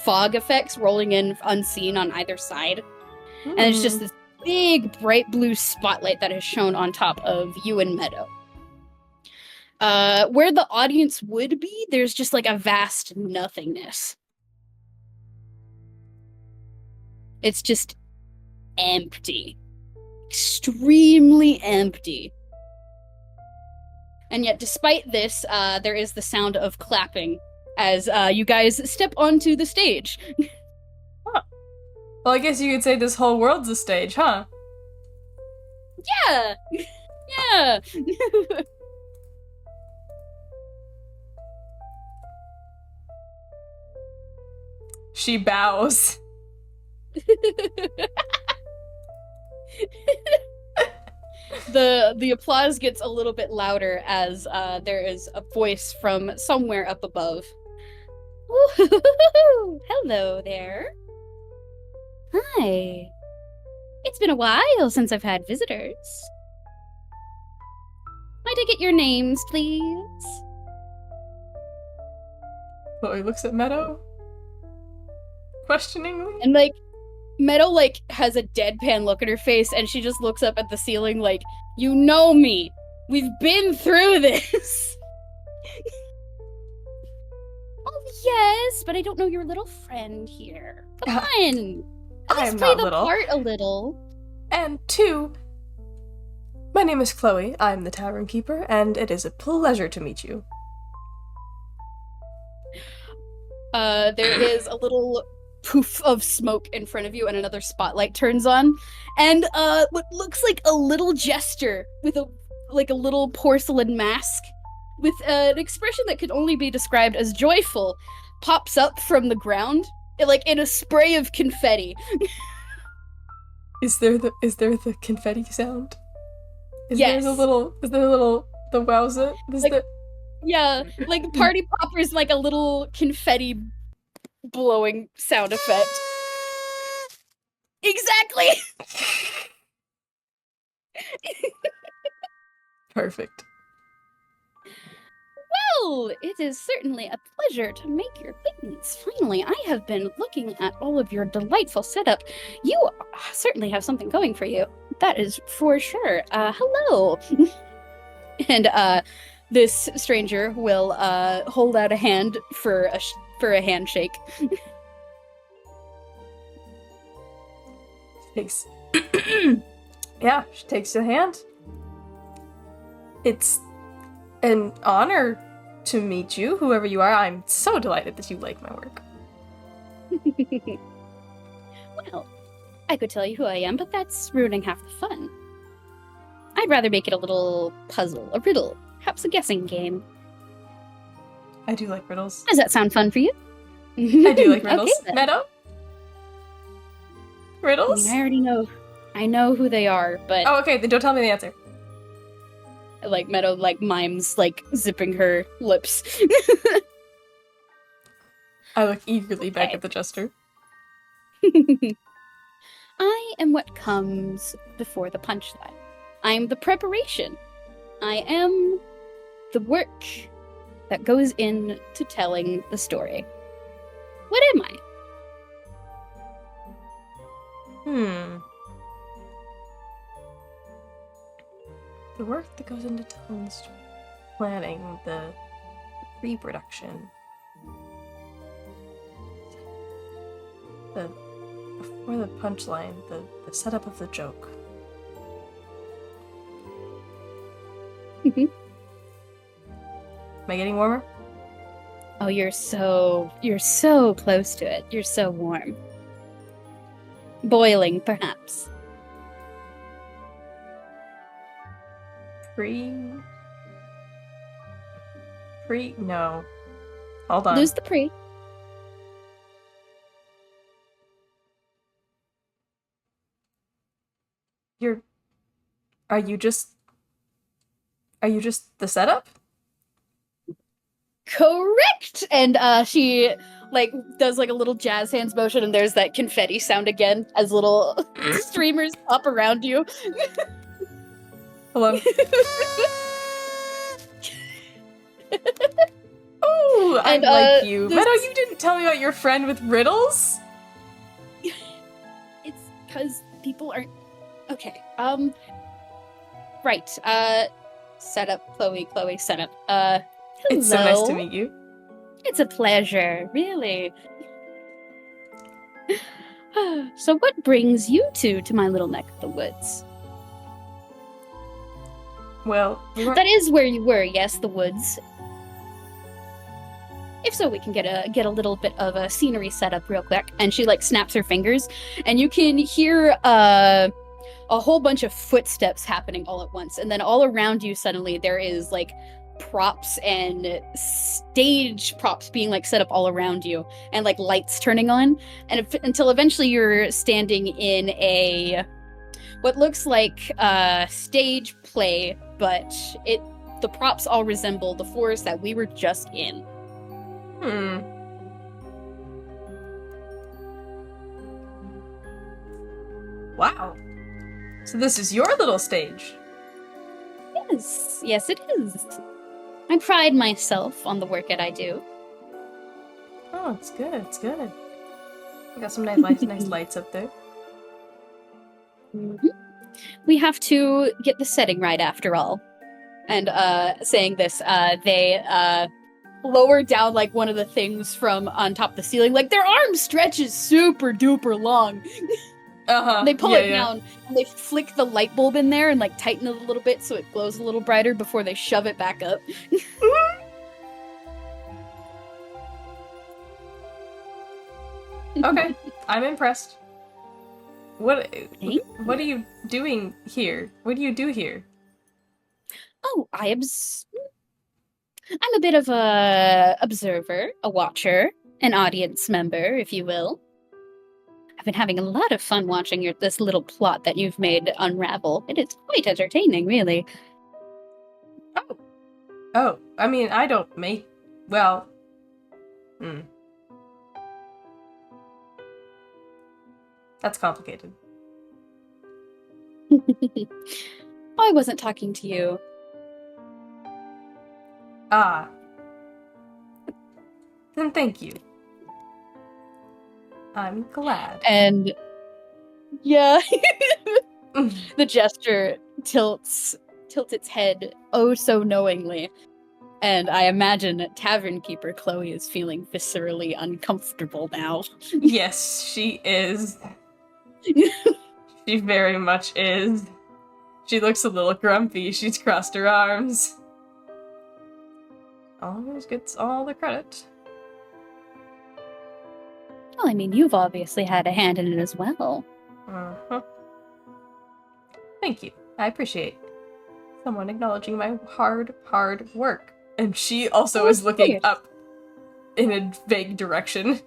fog effects rolling in unseen on either side. And it's just this big, bright blue spotlight that is shown on top of you and Meadow. Where the audience would be, there's just like a vast nothingness. It's just empty. Extremely empty. And yet, despite this, there is the sound of clapping as you guys step onto the stage. Huh. Well, I guess you could say this whole world's a stage, huh? Yeah! Yeah! She bows. The applause gets a little bit louder as there is a voice from somewhere up above. Hello there. Hi. It's been a while since I've had visitors. Might I get your names, please? Chloe looks at Meadow questioningly. And like Meadow like has a deadpan look at her face and she just looks up at the ceiling like, you know me. We've been through this. Oh yes, but I don't know your little friend here. Come on. At I least am play not the little. part a little. And 2, my name is Chloe. I'm the Tavernkeeper, and it is a pleasure to meet you. There is a little poof of smoke in front of you and another spotlight turns on. And what looks like a little jester with a little porcelain mask with an expression that could only be described as joyful pops up from the ground, like in a spray of confetti. Is there the confetti sound? Is Yes. there the wowza? Yeah, like party poppers, like a little confetti blowing sound effect. Exactly! Perfect. Well, it is certainly a pleasure to make your acquaintance. Finally, I have been looking at all of your delightful setup. You certainly have something going for you. That is for sure. Hello. And this stranger will hold out a hand for a handshake. Takes. Yeah, she takes the hand. It's an honor to meet you, whoever you are. I'm so delighted that you like my work. Well, I could tell you who I am, but that's ruining half the fun. I'd rather make it a little puzzle, a riddle, perhaps a guessing game. I do like riddles. Does that sound fun for you? I do like riddles. Okay, then. Meadow? Riddles? I already know. I know who they are, but Oh, okay, then don't tell me the answer. like Meadow like mimes like zipping her lips. I look eagerly back Okay. at the jester. I am what comes before the punchline. I'm the preparation. I am the work that goes into telling the story. What am I? The work that goes into telling the story. Planning, the pre-production. Before the punchline, the setup of the joke. Mhm. Am I getting warmer? Oh, you're so close to it. You're so warm. Boiling, perhaps. No. Hold on. Lose the pre. Are you just the setup? Correct! And she does a little jazz hands motion, and there's that confetti sound again as little streamers up around you. Hold on. Oh, I like you. Meadow, you didn't tell me about your friend with riddles? It's because people aren't... Okay, right, set up, Chloe, set up. Hello. It's so nice to meet you. It's a pleasure, really. So what brings you two to my little neck of the woods? Well, That is where you were, yes, the woods. If so, we can get a little bit of a scenery set up real quick. And she snaps her fingers, and you can hear a whole bunch of footsteps happening all at once. And then all around you, suddenly there is props and stage props being set up all around you, and lights turning on, and until eventually you're standing in a what looks like a stage play, but the props all resemble the forest that we were just in. Wow. So this is your little stage. Yes, it is. I pride myself on the work that I do. Oh, it's good. We got some nice lights up there. Mm-hmm. We have to get the setting right after all. And saying this, they lower down one of the things from on top of the ceiling. Their arm stretches super duper long. They pull it down, and they flick the light bulb in there and tighten it a little bit so it glows a little brighter before they shove it back up. Okay, I'm impressed. What are you doing here? What do you do here? Oh, I'm a bit of a observer, a watcher, an audience member, if you will. I've been having a lot of fun watching this little plot that you've made unravel. It is quite entertaining, really. Oh, I mean, I don't make... Well... That's complicated. I wasn't talking to you. Ah. Then thank you. I'm glad. And... yeah. The gesture tilts its head oh so knowingly. And I imagine Tavernkeeper Chloe is feeling viscerally uncomfortable now. Yes, she is. She very much is. She looks a little grumpy. She's crossed her arms. Always gets all the credit. Well, I mean, you've obviously had a hand in it as well. Uh-huh. Thank you. I appreciate someone acknowledging my hard work. And she also is looking up in a vague direction.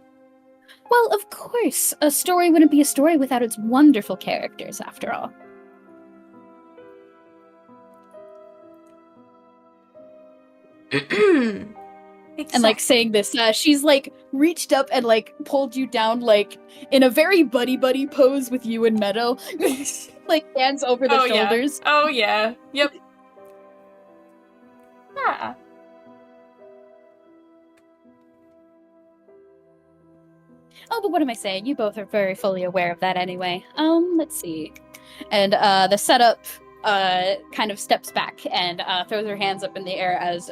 Well, of course. A story wouldn't be a story without its wonderful characters, after all. And like saying this, she's like reached up and like pulled you down like in a very buddy pose with you and Meadow. Like hands over the shoulders. Yeah. Oh yeah. Yep. Ah. Oh, but what am I saying? You both are very fully aware of that anyway. Let's see. And the setup kind of steps back and throws her hands up in the air as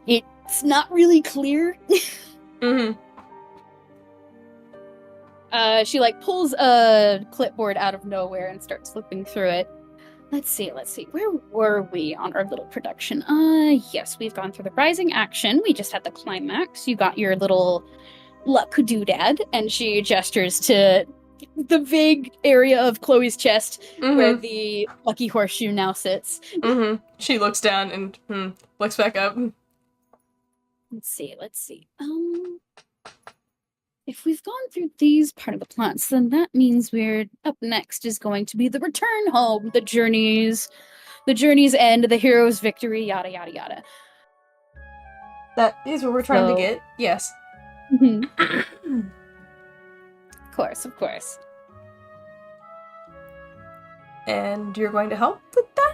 it's not really clear. Mm-hmm. She like pulls a clipboard out of nowhere and starts flipping through it. Let's see. Where were we on our little production? Yes, we've gone through the rising action. We just had the climax. You got your little luck doodad, and she gestures to the big area of Chloe's chest where the lucky horseshoe now sits. Mm-hmm. She looks down and looks back up. Let's see. If we've gone through these part of the plots, then that means we're up next is going to be the return home, the journey's end, the hero's victory, yada yada yada. That is what we're trying to get. Yes. Of course. And you're going to help with that?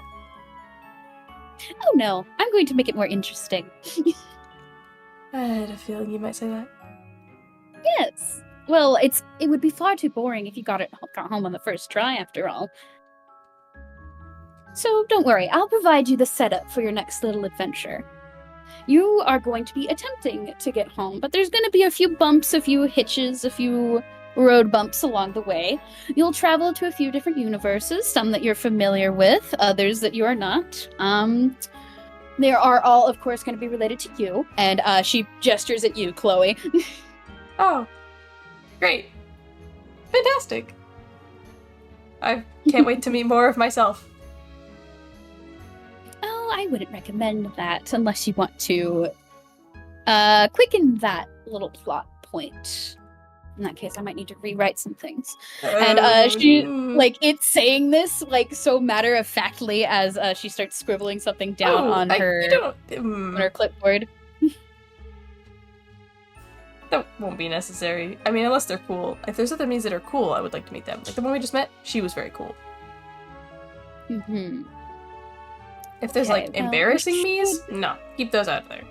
Oh no, I'm going to make it more interesting. I had a feeling you might say that. Yes. Well, it would be far too boring if you got home on the first try, after all. So don't worry, I'll provide you the setup for your next little adventure. You are going to be attempting to get home, but there's going to be a few bumps, a few hitches, a few road bumps along the way. You'll travel to a few different universes, some that you're familiar with, others that you are not. They are all, of course, going to be related to you. And she gestures at you, Chloe. Oh, great. Fantastic. I can't wait to meet more of myself. Oh, I wouldn't recommend that unless you want to quicken that little plot point. In that case, I might need to rewrite some things. And she, like, it's saying this, like, so matter-of-factly as she starts scribbling something down on her clipboard. That won't be necessary. I mean, unless they're cool. If there's other memes that are cool, I would like to meet them. Like the one we just met, she was very cool. If there's, embarrassing memes, no. Keep those out of there.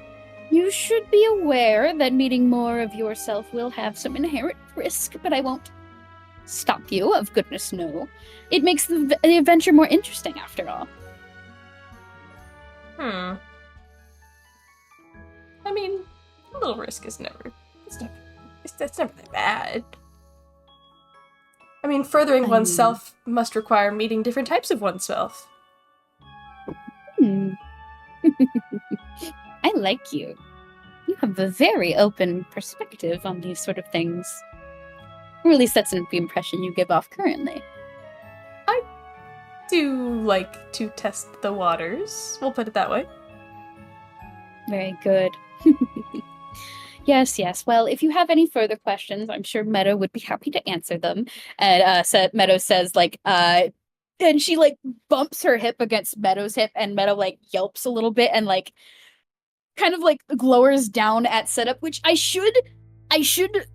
You should be aware that meeting more of yourself will have some inherent risk, but I won't stop you, of goodness no. It makes the adventure more interesting, after all. I mean, a little risk is never... That's never that bad. I mean, furthering oneself must require meeting different types of oneself. I like you. You have a very open perspective on these sort of things. Or at least that's the impression you give off currently. I do like to test the waters. We'll put it that way. Very good. Yes. Well, if you have any further questions, I'm sure Meadow would be happy to answer them. And Meadow says, and she, bumps her hip against Meadow's hip, and Meadow, yelps a little bit and, kind of, glowers down at setup, which I should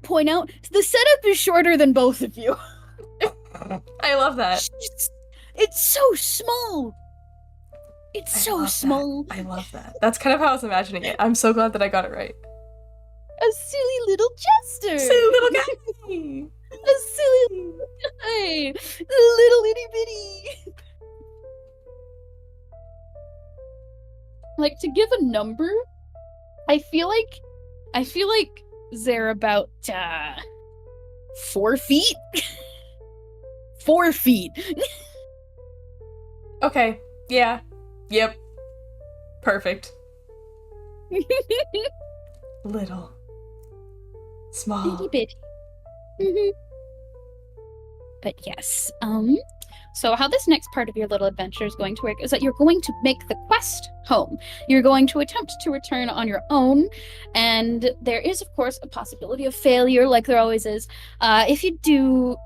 point out, the setup is shorter than both of you. I love that. It's so small. It's so small. I love that. That's kind of how I was imagining it. I'm so glad that I got it right. A silly little jester. Silly little guy. A silly little guy. Little itty bitty. To give a number, I feel like they're about 4 feet. 4 feet. Okay. Yeah. Yep. Perfect. Little. Small. Itty bitty. But yes, So how this next part of your little adventure is going to work is that you're going to make the quest home. You're going to attempt to return on your own, and there is, of course, a possibility of failure, like there always is. If you do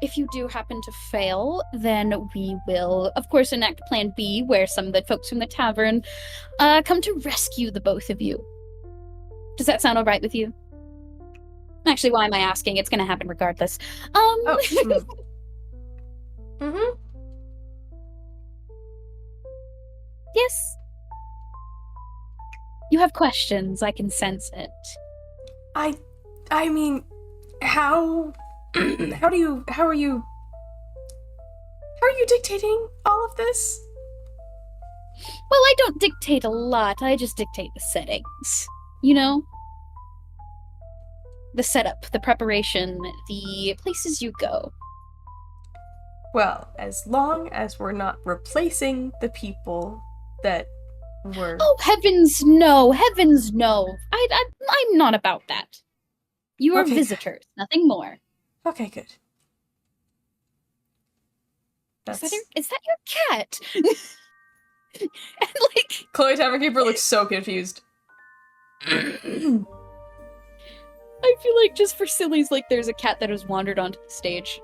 happen to fail, then we will, of course, enact Plan B, where some of the folks from the tavern come to rescue the both of you. Does that sound all right with you? Actually, why am I asking? It's going to happen regardless. Mm-hmm. Yes. You have questions. I can sense it. I mean, how are you dictating all of this? Well, I don't dictate a lot. I just dictate the settings. You know? The setup, the preparation, the places you go. Well, as long as we're not replacing the people that were... Oh, heavens no! Heavens no! I'm not about that. You are Okay. visitors, nothing more. Okay, good. Is That's... that your cat? And like... Chloe Tavernkeeper looks so confused. I feel like just for sillies, like there's a cat that has wandered onto the stage.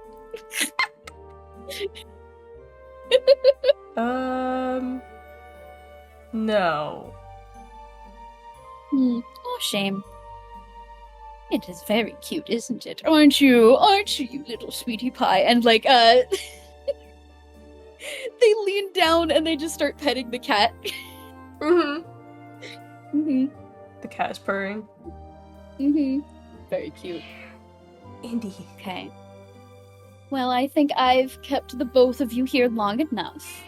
No. Oh, shame. It is very cute, isn't it? Aren't you, you little sweetie pie? And like, they lean down and they just start petting the cat. Mm-hmm. Mm-hmm. The cat is purring. Mm-hmm. Very cute. Indeed. Okay. Well, I think I've kept the both of you here long enough.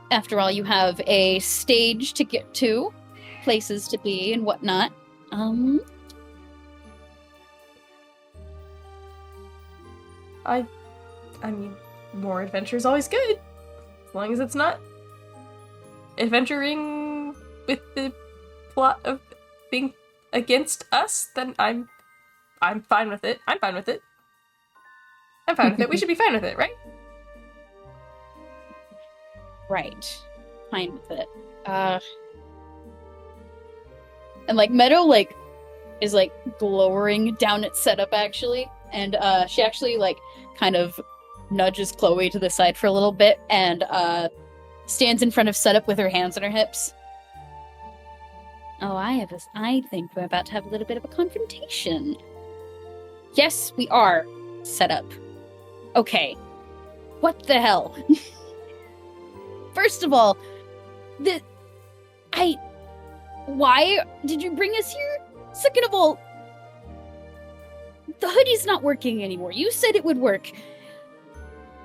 After all, you have a stage to get to, places to be, and whatnot. I mean, more adventure is always good. As long as it's not adventuring with the plot of being against us, then I'm fine with it. I'm fine with it. I'm fine with it. We should be fine with it, right? Right. Fine with it. And like Meadow like is like glowering down at setup actually. And she actually like kind of nudges Chloe to the side for a little bit and stands in front of setup with her hands on her hips. Oh, I think we're about to have a little bit of a confrontation. Yes, we are. Setup. Okay. What the hell? First of all, why did you bring us here? Second of all, the hoodie's not working anymore. You said it would work.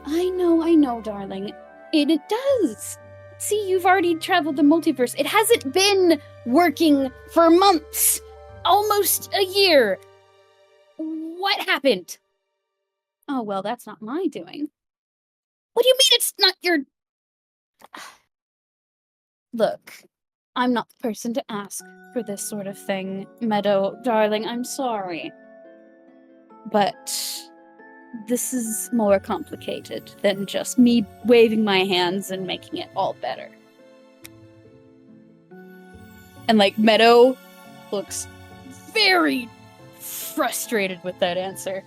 I know, darling. It does. See, you've already traveled the multiverse. It hasn't been working for months. Almost a year. What happened? Oh, well, that's not my doing. What do you mean it's not your... Look, I'm not the person to ask for this sort of thing, Meadow, darling, I'm sorry. But this is more complicated than just me waving my hands and making it all better. And, like, Meadow looks very frustrated with that answer.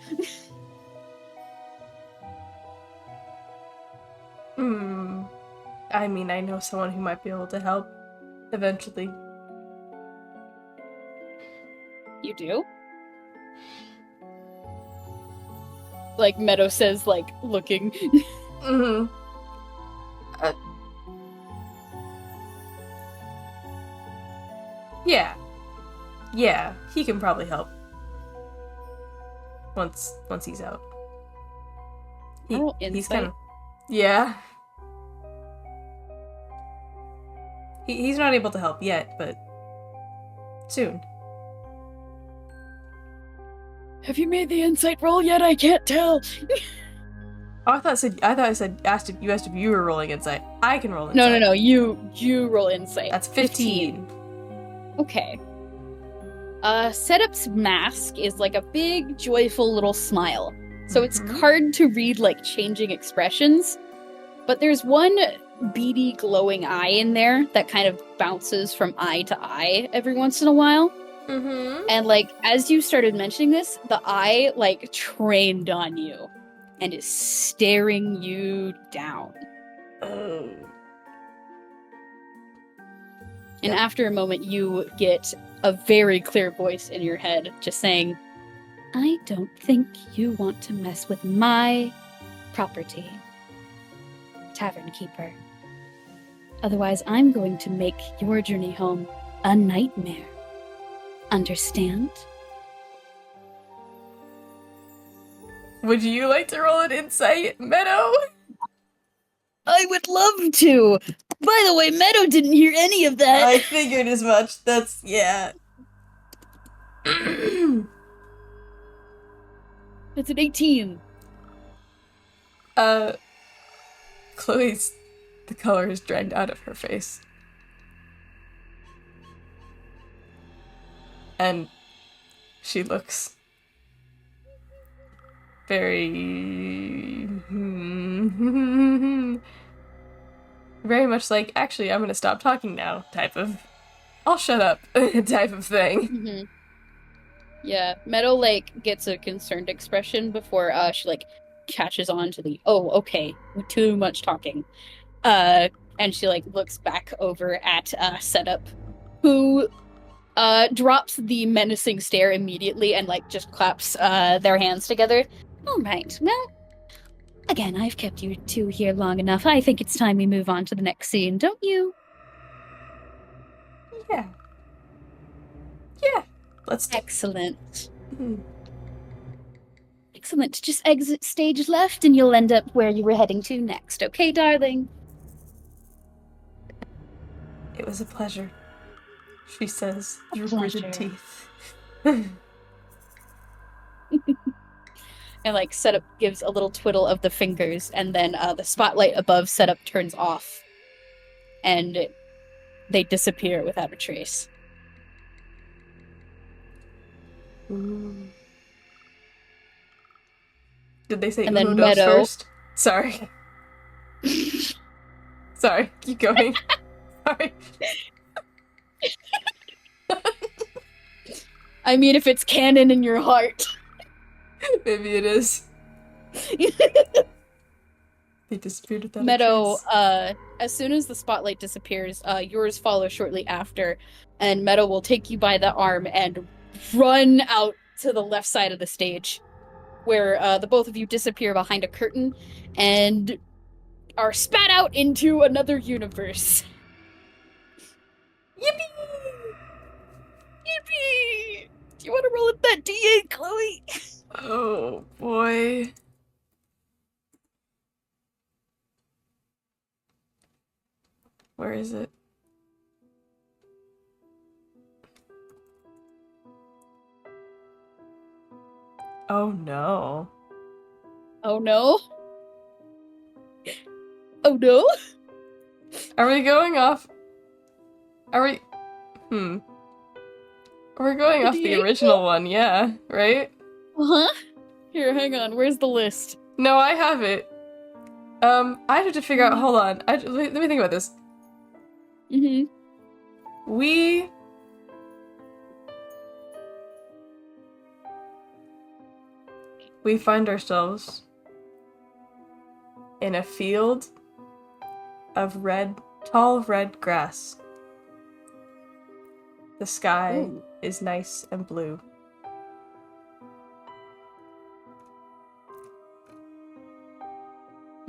I mean, I know someone who might be able to help eventually. You do? Like Meadow says, like, looking. Mm-hmm. Yeah, he can probably help. Once he's out. He's kind of... Yeah. He's not able to help yet, but soon. Have you made the insight roll yet? I can't tell. Oh, I thought I asked if you were rolling insight. I can roll insight. No. You roll insight. That's 15. Okay. Setup's mask is like a big, joyful little smile. So it's hard to read like changing expressions. But there's one beady glowing eye in there that kind of bounces from eye to eye every once in a while. Mm-hmm. And like as you started mentioning this, the eye like trained on you and is staring you down. Oh. And Yep. after a moment you get a very clear voice in your head just saying, "I don't think you want to mess with my property, Tavernkeeper. Otherwise, I'm going to make your journey home a nightmare. Understand?" Would you like to roll an insight, Meadow? I would love to! By the way, Meadow didn't hear any of that! I figured as much. That's, yeah. It's an 18. Chloe's, the color is drained out of her face. And she looks very, very much like, actually, I'm gonna stop talking now type of, I'll shut up type of thing. Mm-hmm. Yeah, Meadow, like, gets a concerned expression before, she, like, catches on to the, oh, okay, too much talking. And she, like, looks back over at, Setup, who, drops the menacing stare immediately and, like, just claps, their hands together. All right, well, again, I've kept you two here long enough. I think it's time we move on to the next scene, don't you? Yeah. Yeah. Let's do Excellent. it. Excellent. Just exit stage left and you'll end up where you were heading to next, okay, darling? It was a pleasure, she says through pleasure. gritted teeth. And like Setup gives a little twiddle of the fingers, and then the spotlight above Setup turns off, and they disappear without a trace. Ooh. Did they say And then Uno dos Meadow- first? Sorry. Sorry, keep going. Sorry. I mean, if it's canon in your heart. Maybe it is. They disappeared without Meadow, a trace. as soon as the spotlight disappears, yours follows shortly after, and Meadow will take you by the arm and run out to the left side of the stage, where the both of you disappear behind a curtain and are spat out into another universe. Yippee! Yippee! Do you want to roll at that D8, Chloe? Oh boy. Where is it? Oh no. Oh no? Oh no? Are we going off? Are we? We're going off the D8? original one, yeah, right? Uh-huh. Here, hang on. Where's the list? No, I have it. I have to figure out. Hold on. Let me think about this. Mm-hmm. We find ourselves in a field of tall red grass. The sky Ooh. is nice and blue.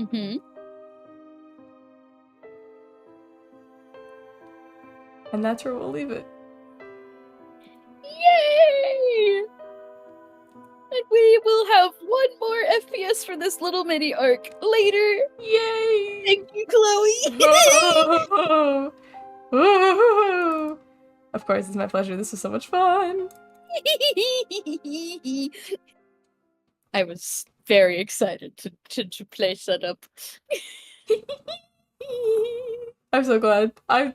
Mm-hmm. And that's where we'll leave it. Yay! And we will have one more FPS for this little mini arc later. Yay! Thank you, Chloe. Woo! Of course, it's my pleasure. This was so much fun. I was very excited to play Setup. I'm so glad.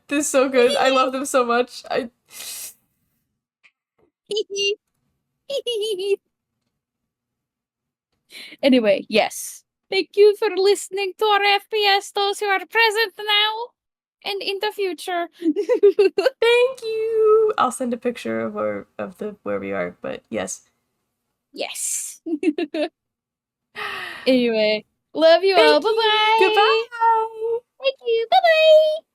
This is so good. I love them so much. Anyway, yes. Thank you for listening to our FPS, those who are present now and in the future. Thank you. I'll send a picture of where we are, but yes. Yes. Anyway, love you all. Thank you. Bye-bye. Goodbye. Thank you. Bye-bye.